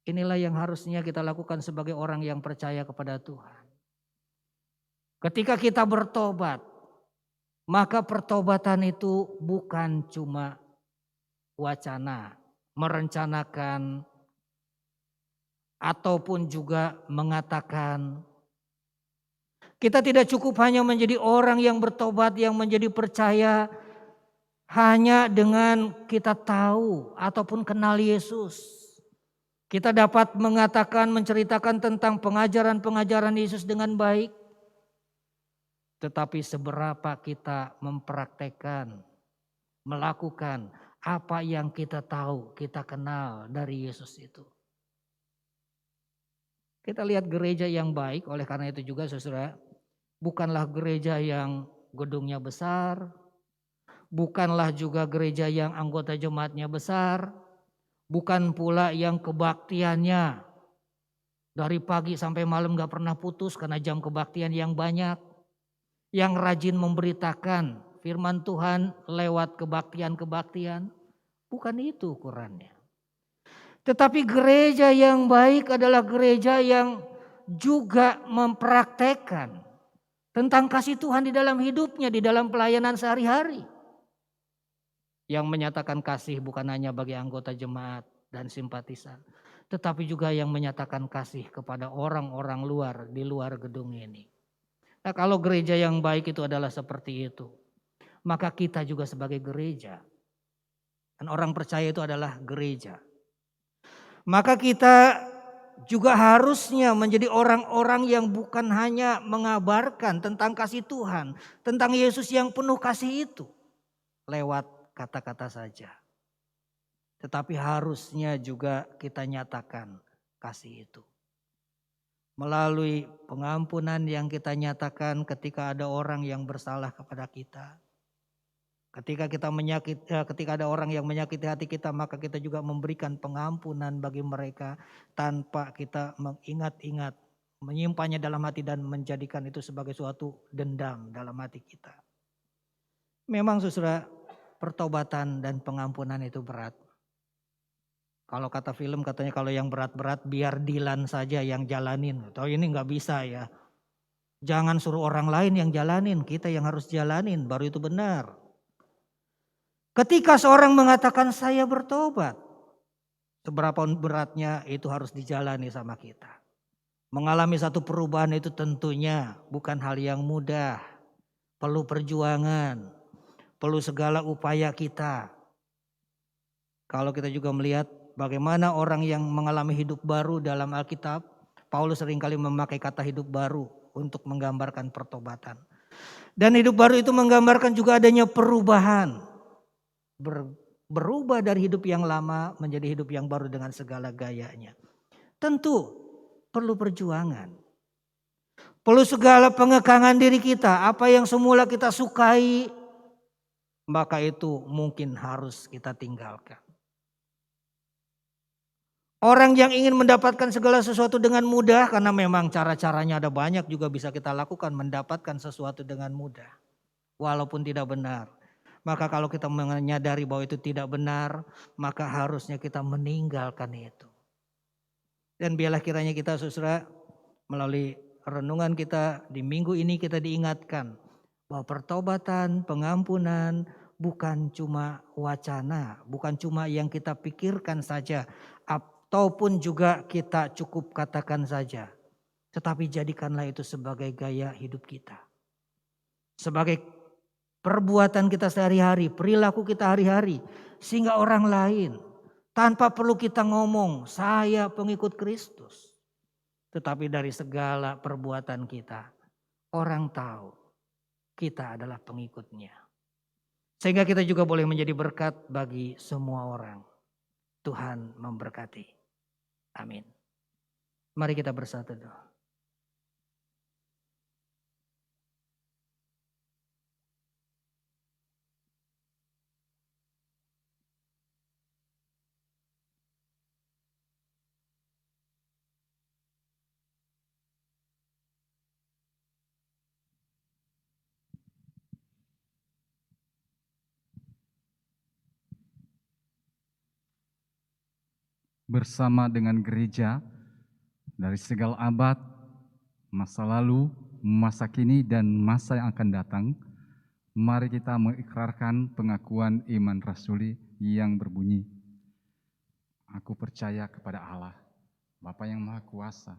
Inilah yang harusnya kita lakukan sebagai orang yang percaya kepada Tuhan. Ketika kita bertobat, maka pertobatan itu bukan cuma wacana, merencanakan, ataupun juga mengatakan. Kita tidak cukup hanya menjadi orang yang bertobat, yang menjadi percaya hanya dengan kita tahu ataupun kenal Yesus. Kita dapat mengatakan, menceritakan tentang pengajaran-pengajaran Yesus dengan baik. Tetapi seberapa kita mempraktekkan, melakukan apa yang kita tahu, kita kenal dari Yesus itu. Kita lihat gereja yang baik, oleh karena itu juga saudara, bukanlah gereja yang gedungnya besar, bukanlah juga gereja yang anggota jemaatnya besar, bukan pula yang kebaktiannya dari pagi sampai malam gak pernah putus karena jam kebaktian yang banyak, yang rajin memberitakan firman Tuhan lewat kebaktian-kebaktian. Bukan itu ukurannya. Tetapi gereja yang baik adalah gereja yang juga mempraktekkan tentang kasih Tuhan di dalam hidupnya, di dalam pelayanan sehari-hari. Yang menyatakan kasih bukan hanya bagi anggota jemaat dan simpatisan, tetapi juga yang menyatakan kasih kepada orang-orang luar di luar gedung ini. Nah, kalau gereja yang baik itu adalah seperti itu, maka kita juga sebagai gereja, dan orang percaya itu adalah gereja, maka kita juga harusnya menjadi orang-orang yang bukan hanya mengabarkan tentang kasih Tuhan, tentang Yesus yang penuh kasih itu lewat kata-kata saja. Tetapi harusnya juga kita nyatakan kasih itu. Melalui pengampunan yang kita nyatakan ketika ada orang yang bersalah kepada kita. Ketika ada orang yang menyakiti hati kita, maka kita juga memberikan pengampunan bagi mereka tanpa kita mengingat-ingat, menyimpannya dalam hati dan menjadikan itu sebagai suatu dendam dalam hati kita. Memang saudara, pertobatan dan pengampunan itu berat. Kalau kata film katanya kalau yang berat-berat biar Dilan saja yang jalanin. Atau ini nggak bisa ya. Jangan suruh orang lain yang jalanin, kita yang harus jalanin, baru itu benar. Ketika seorang mengatakan saya bertobat, seberapa beratnya itu harus dijalani sama kita. Mengalami satu perubahan itu tentunya bukan hal yang mudah. Perlu perjuangan, perlu segala upaya kita. Kalau kita juga melihat bagaimana orang yang mengalami hidup baru dalam Alkitab, Paulus seringkali memakai kata hidup baru untuk menggambarkan pertobatan. Dan hidup baru itu menggambarkan juga adanya perubahan. Berubah dari hidup yang lama menjadi hidup yang baru dengan segala gayanya. Tentu perlu perjuangan. Perlu segala pengekangan diri kita. Apa yang semula kita sukai, maka itu mungkin harus kita tinggalkan. Orang yang ingin mendapatkan segala sesuatu dengan mudah, karena memang cara-caranya ada banyak juga bisa kita lakukan mendapatkan sesuatu dengan mudah. Walaupun tidak benar. Maka kalau kita menyadari bahwa itu tidak benar, maka harusnya kita meninggalkan itu. Dan biarlah kiranya kita saudara melalui renungan kita di minggu ini kita diingatkan bahwa pertobatan, pengampunan bukan cuma wacana, bukan cuma yang kita pikirkan saja, ataupun juga kita cukup katakan saja. Tetapi jadikanlah itu sebagai gaya hidup kita. Sebagai perbuatan kita sehari-hari, perilaku kita hari-hari. Sehingga orang lain tanpa perlu kita ngomong, saya pengikut Kristus. Tetapi dari segala perbuatan kita, orang tahu kita adalah pengikutnya. Sehingga kita juga boleh menjadi berkat bagi semua orang. Tuhan memberkati. Amin. Mari kita bersatu doa. Bersama dengan gereja dari segala abad, masa lalu, masa kini, dan masa yang akan datang, mari kita mengikrarkan pengakuan iman rasuli yang berbunyi, aku percaya kepada Allah, Bapa yang Maha Kuasa,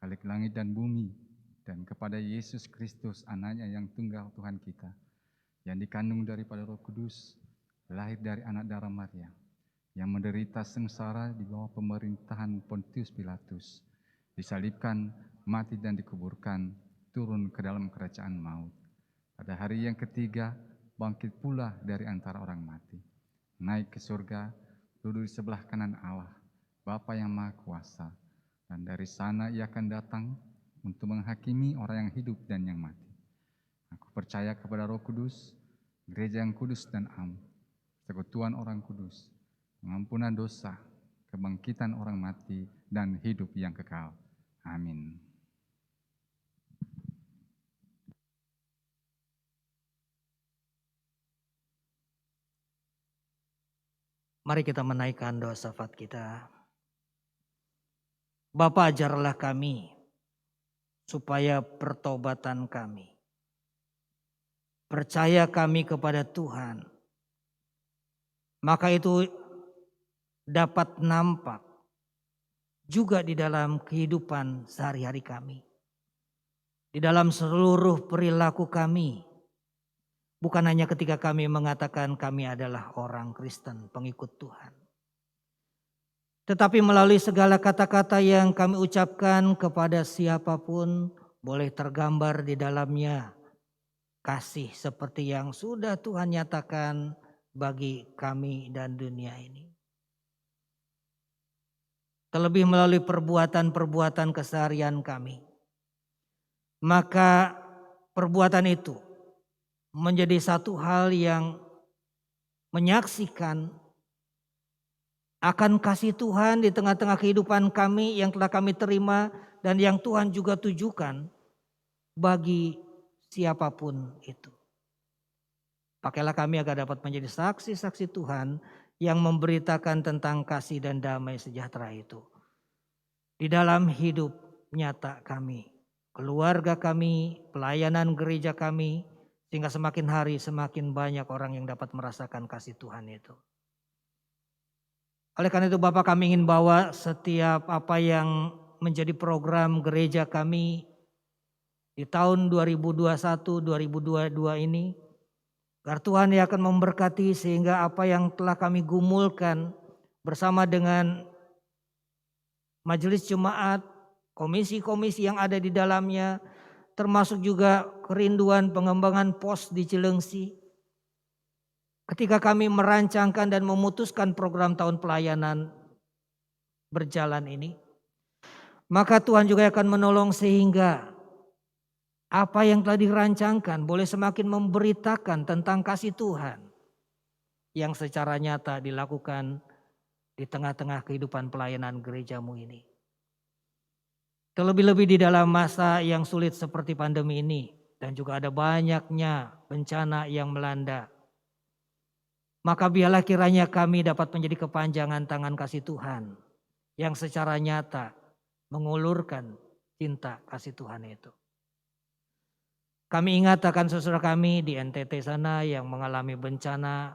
Khalik langit dan bumi, dan kepada Yesus Kristus, anaknya yang tunggal Tuhan kita, yang dikandung daripada Roh Kudus, lahir dari anak darah Maria, yang menderita sengsara di bawah pemerintahan Pontius Pilatus, disalibkan, mati dan dikuburkan, turun ke dalam kerajaan maut. Pada hari yang ketiga, bangkit pula dari antara orang mati, naik ke surga, duduk di sebelah kanan Allah, Bapa yang Maha Kuasa, dan dari sana ia akan datang untuk menghakimi orang yang hidup dan yang mati. Aku percaya kepada Roh Kudus, gereja yang kudus dan am, persekutuan orang kudus, pengampunan dosa, kebangkitan orang mati, dan hidup yang kekal. Amin. Mari kita menaikkan doa syafaat kita. Bapa, ajarlah kami supaya pertobatan kami, percaya kami kepada Tuhan, maka itu dapat nampak juga di dalam kehidupan sehari-hari kami. Di dalam seluruh perilaku kami. Bukan hanya ketika kami mengatakan kami adalah orang Kristen, pengikut Tuhan. Tetapi melalui segala kata-kata yang kami ucapkan kepada siapapun, boleh tergambar di dalamnya kasih seperti yang sudah Tuhan nyatakan bagi kami dan dunia ini. Terlebih melalui perbuatan-perbuatan keseharian kami. Maka perbuatan itu menjadi satu hal yang menyaksikan akan kasih Tuhan di tengah-tengah kehidupan kami yang telah kami terima dan yang Tuhan juga tujukan bagi siapapun itu. Pakailah kami agar dapat menjadi saksi-saksi Tuhan yang memberitakan tentang kasih dan damai sejahtera itu. Di dalam hidup nyata kami, keluarga kami, pelayanan gereja kami, sehingga semakin hari semakin banyak orang yang dapat merasakan kasih Tuhan itu. Oleh karena itu Bapak, kami ingin bawa setiap apa yang menjadi program gereja kami di tahun 2021-2022 ini. Agar Tuhan yang akan memberkati sehingga apa yang telah kami gumulkan bersama dengan majelis jemaat, komisi-komisi yang ada di dalamnya, termasuk juga kerinduan pengembangan pos di Cilengsi. Ketika kami merancangkan dan memutuskan program tahun pelayanan berjalan ini, maka Tuhan juga akan menolong sehingga apa yang telah dirancangkan boleh semakin memberitakan tentang kasih Tuhan yang secara nyata dilakukan di tengah-tengah kehidupan pelayanan gerejamu ini. Terlebih-lebih di dalam masa yang sulit seperti pandemi ini dan juga ada banyaknya bencana yang melanda. Maka biarlah kiranya kami dapat menjadi kepanjangan tangan kasih Tuhan yang secara nyata mengulurkan cinta kasih Tuhan itu. Kami ingat akan saudara kami di NTT sana yang mengalami bencana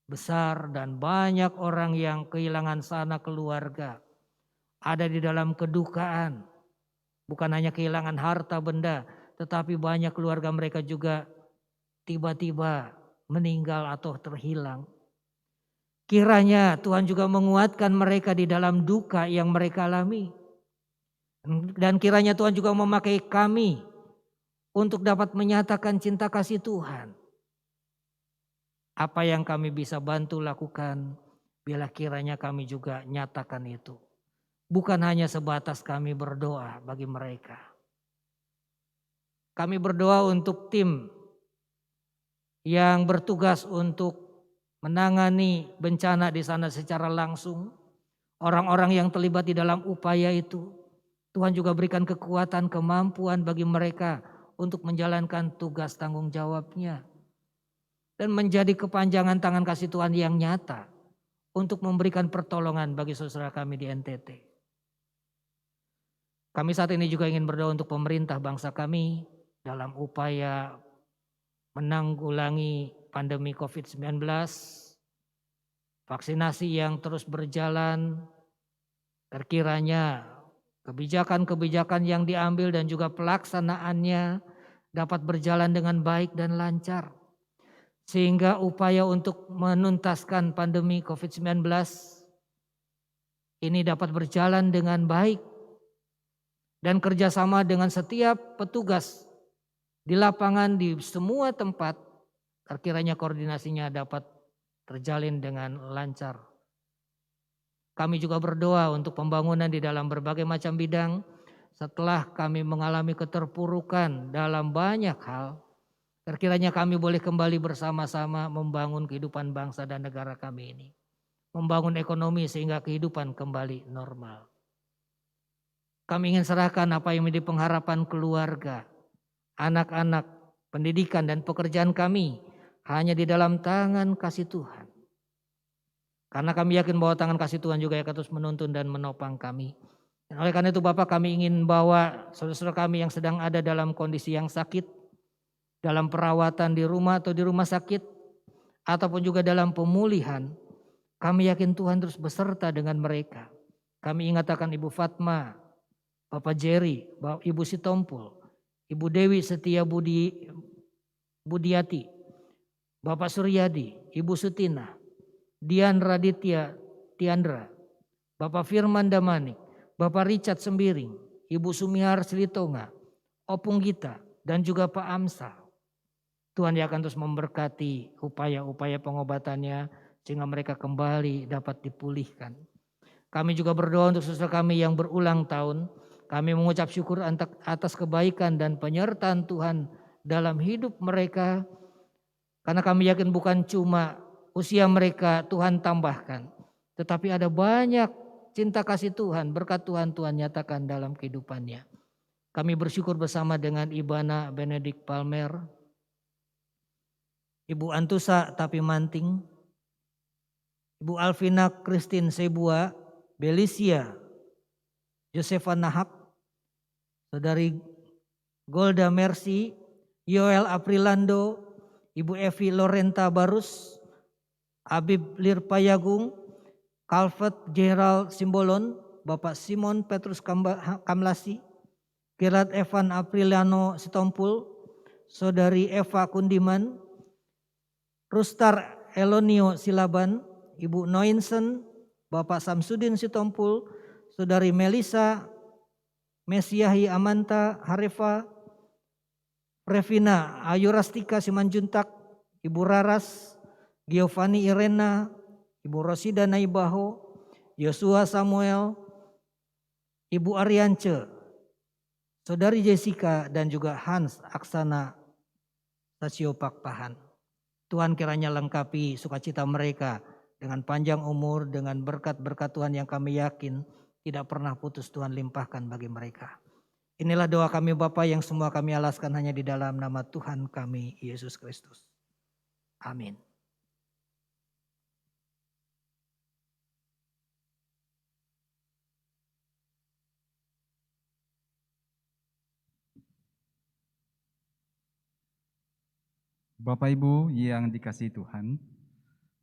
besar dan banyak orang yang kehilangan sanak keluarga. Ada di dalam kedukaan. Bukan hanya kehilangan harta benda, tetapi banyak keluarga mereka juga tiba-tiba meninggal atau terhilang. Kiranya Tuhan juga menguatkan mereka di dalam duka yang mereka alami. Dan kiranya Tuhan juga memakai kami untuk dapat menyatakan cinta kasih Tuhan. Apa yang kami bisa bantu lakukan, biarlah kiranya kami juga nyatakan itu. Bukan hanya sebatas kami berdoa bagi mereka. Kami berdoa untuk tim yang bertugas untuk menangani bencana di sana secara langsung. Orang-orang yang terlibat di dalam upaya itu. Tuhan juga berikan kekuatan, kemampuan bagi mereka untuk menjalankan tugas tanggung jawabnya. Dan menjadi kepanjangan tangan kasih Tuhan yang nyata untuk memberikan pertolongan bagi saudara kami di NTT. Kami saat ini juga ingin berdoa untuk pemerintah bangsa kami dalam upaya menanggulangi pandemi COVID-19, vaksinasi yang terus berjalan, terkiranya kebijakan-kebijakan yang diambil dan juga pelaksanaannya dapat berjalan dengan baik dan lancar. Sehingga upaya untuk menuntaskan pandemi COVID-19 ini dapat berjalan dengan baik. Dan kerjasama dengan setiap petugas di lapangan di semua tempat, terkiranya koordinasinya dapat terjalin dengan lancar. Kami juga berdoa untuk pembangunan di dalam berbagai macam bidang setelah kami mengalami keterpurukan dalam banyak hal. Terkiranya kami boleh kembali bersama-sama membangun kehidupan bangsa dan negara kami ini. Membangun ekonomi sehingga kehidupan kembali normal. Kami ingin serahkan apa yang menjadi pengharapan keluarga, anak-anak, pendidikan dan pekerjaan kami hanya di dalam tangan kasih Tuhan. Karena kami yakin bahwa tangan kasih Tuhan juga akan terus menuntun dan menopang kami. Dan oleh karena itu Bapak, kami ingin bawa saudara-saudara kami yang sedang ada dalam kondisi yang sakit, dalam perawatan di rumah atau di rumah sakit, ataupun juga dalam pemulihan. Kami yakin Tuhan terus beserta dengan mereka. Kami ingatkan Ibu Fatma, Bapak Jerry, Ibu Sitompul, Ibu Dewi Setia Budiati, Bapak Suryadi, Ibu Sutina, Dian Raditya Tiandra, Bapak Firman Damanik, Bapak Richard Sembiring, Ibu Sumihar Silitonga, Opung Gita, dan juga Pak Amsal. Tuhan yang akan terus memberkati upaya-upaya pengobatannya sehingga mereka kembali dapat dipulihkan. Kami juga berdoa untuk saudara kami yang berulang tahun. Kami mengucap syukur atas kebaikan dan penyertaan Tuhan dalam hidup mereka. Karena kami yakin bukan cuma usia mereka Tuhan tambahkan. Tetapi ada banyak cinta kasih Tuhan, berkat Tuhan nyatakan dalam kehidupannya. Kami bersyukur bersama dengan Ibana Benedict Palmer, Ibu Antusa Tapi Manting, Ibu Alvina Christine Sebua, Belisia Josefa Nahak, Saudari Golda Mercy, Yoel Aprilando, Ibu Evi Lorenta Barus, Abib Lirpayagung, Calvet Gerald Simbolon, Bapak Simon Petrus Kamlasi, Gerard Evan Apriliano Sitompul, Saudari Eva Kundiman, Rustar Elonio Silaban, Ibu Noinsen, Bapak Samsudin Sitompul, Saudari Melisa Mesiahi Amanta Harefa, Revina Ayurastika Simanjuntak, Ibu Raras, Giovanni Irena, Ibu Rosida Naibaho, Yosua Samuel, Ibu Ariance, Saudari Jessica, dan juga Hans Aksana Sasio Pakpahan. Tuhan kiranya lengkapi sukacita mereka dengan panjang umur, dengan berkat-berkat Tuhan yang kami yakin tidak pernah putus Tuhan limpahkan bagi mereka. Inilah doa kami Bapa yang semua kami alaskan hanya di dalam nama Tuhan kami Yesus Kristus. Amin. Bapak Ibu yang dikasihi Tuhan,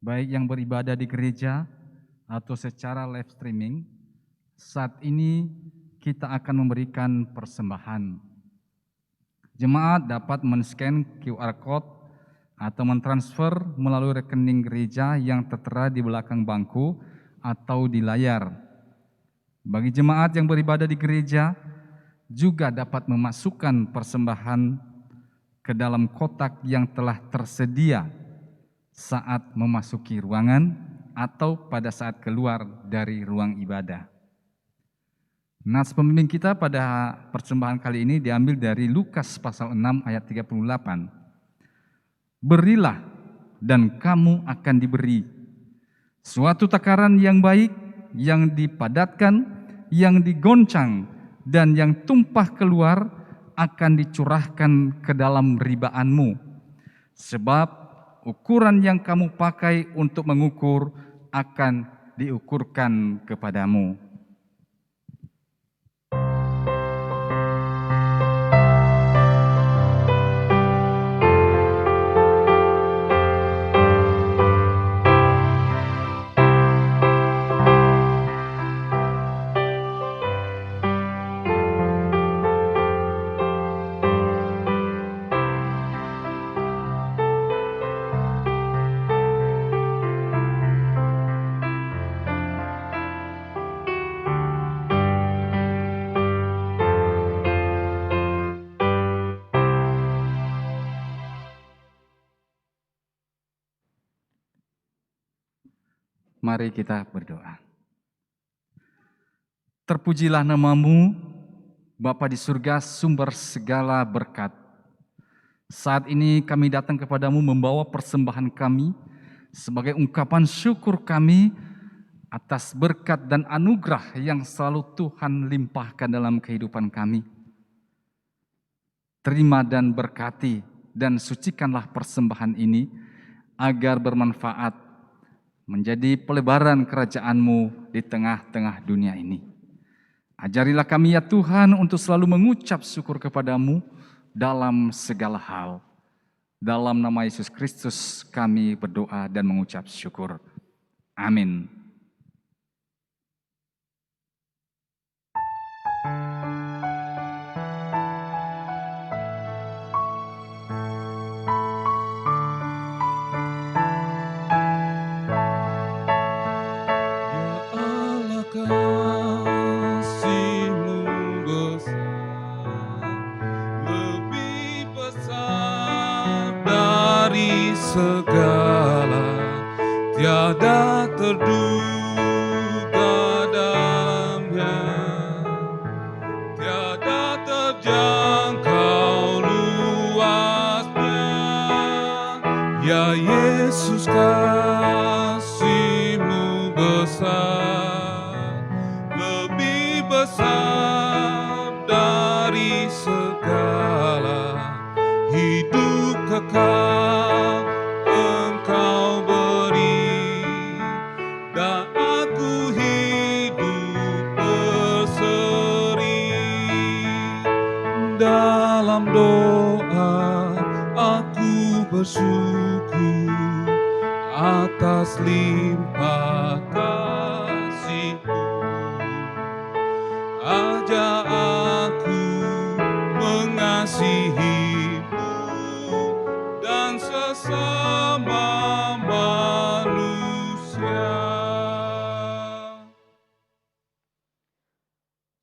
baik yang beribadah di gereja atau secara live streaming, saat ini kita akan memberikan persembahan. Jemaat dapat men-scan QR Code atau mentransfer melalui rekening gereja yang tertera di belakang bangku atau di layar. Bagi jemaat yang beribadah di gereja, juga dapat memasukkan persembahan ke dalam kotak yang telah tersedia saat memasuki ruangan atau pada saat keluar dari ruang ibadah. Nas pembimbing kita pada persembahan kali ini diambil dari Lukas pasal 6 ayat 38. Berilah dan kamu akan diberi. Suatu takaran yang baik, yang dipadatkan, yang digoncang, dan yang tumpah keluar akan dicurahkan ke dalam ribaanmu. Sebab ukuran yang kamu pakai untuk mengukur akan diukurkan kepadamu. Mari kita berdoa. Terpujilah nama-Mu, Bapa di surga, sumber segala berkat. Saat ini kami datang kepadamu membawa persembahan kami sebagai ungkapan syukur kami atas berkat dan anugerah yang selalu Tuhan limpahkan dalam kehidupan kami. Terima dan berkati dan sucikanlah persembahan ini agar bermanfaat menjadi pelebaran kerajaan-Mu di tengah-tengah dunia ini. Ajarilah kami ya Tuhan untuk selalu mengucap syukur kepadamu dalam segala hal. Dalam nama Yesus Kristus kami berdoa dan mengucap syukur. Amin. Segala tiada terduga dalamnya, tiada terjangkau luasnya. Ya Yesus, kasih-Mu besar, lebih besar dari segala hidup kekal. Dalam doa aku bersyukur atas limpah kasih-Mu. Ajak aku mengasihi-Mu dan sesama manusia.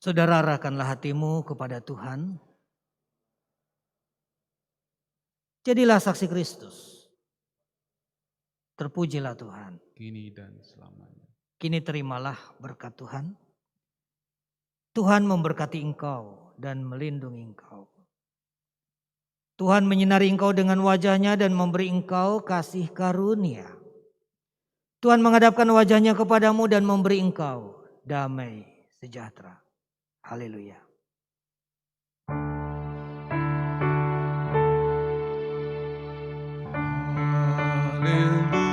Saudara, arahkanlah hatimu kepada Tuhan. Jadilah saksi Kristus. Terpujilah Tuhan. Kini dan selamanya. Kini terimalah berkat Tuhan. Tuhan memberkati engkau dan melindungi engkau. Tuhan menyinari engkau dengan wajah-Nya dan memberi engkau kasih karunia. Tuhan menghadapkan wajah-Nya kepadamu dan memberi engkau damai sejahtera. Haleluya. Amin.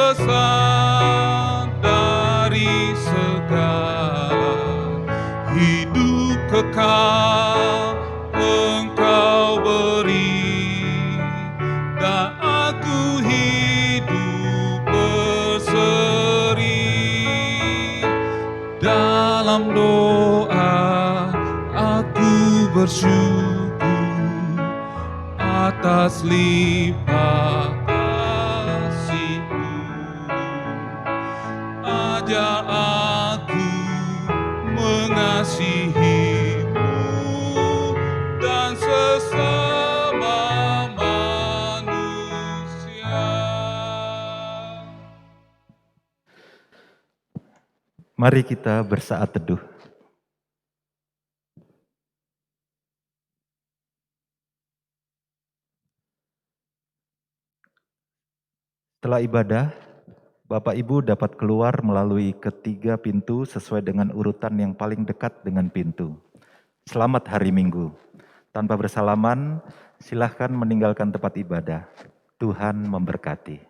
besar dari segala, hidup kekal Engkau beri, dan aku hidup berseri. Dalam doa aku bersyukur atas limpah kasih-Mu. Ajar aku mengasihi-Mu dan sesama manusia. Mari kita bersaat teduh. Setelah ibadah, Bapak Ibu dapat keluar melalui ketiga pintu sesuai dengan urutan yang paling dekat dengan pintu. Selamat hari Minggu. Tanpa bersalaman, silahkan meninggalkan tempat ibadah. Tuhan memberkati.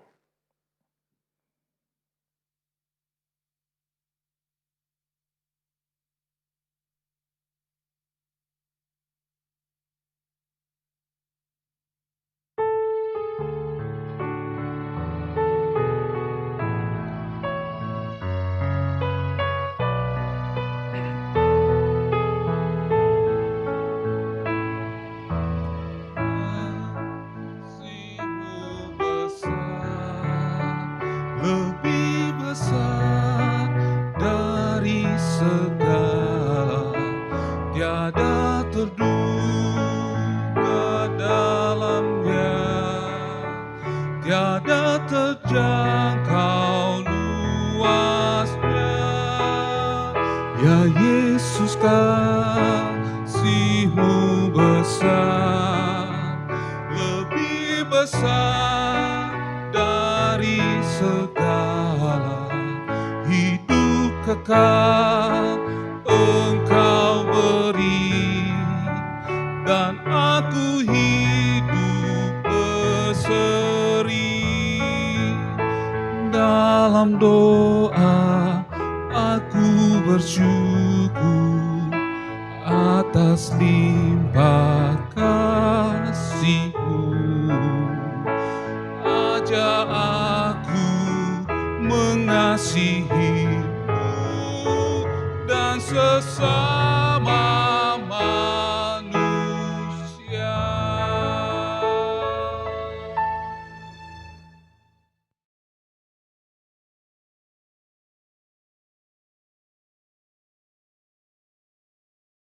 Lebih besar dari segala, tiada terduga dalamnya, tiada terjangkau luasnya. Ya Yesus, kasih-Mu besar, lebih besar dari segala, hidup kekal Engkau beri, dan aku hidup berseri. Dalam doa aku bersyukur atas limpah kasih-Mu. Ajar aku mengasihi-Mu dan sesama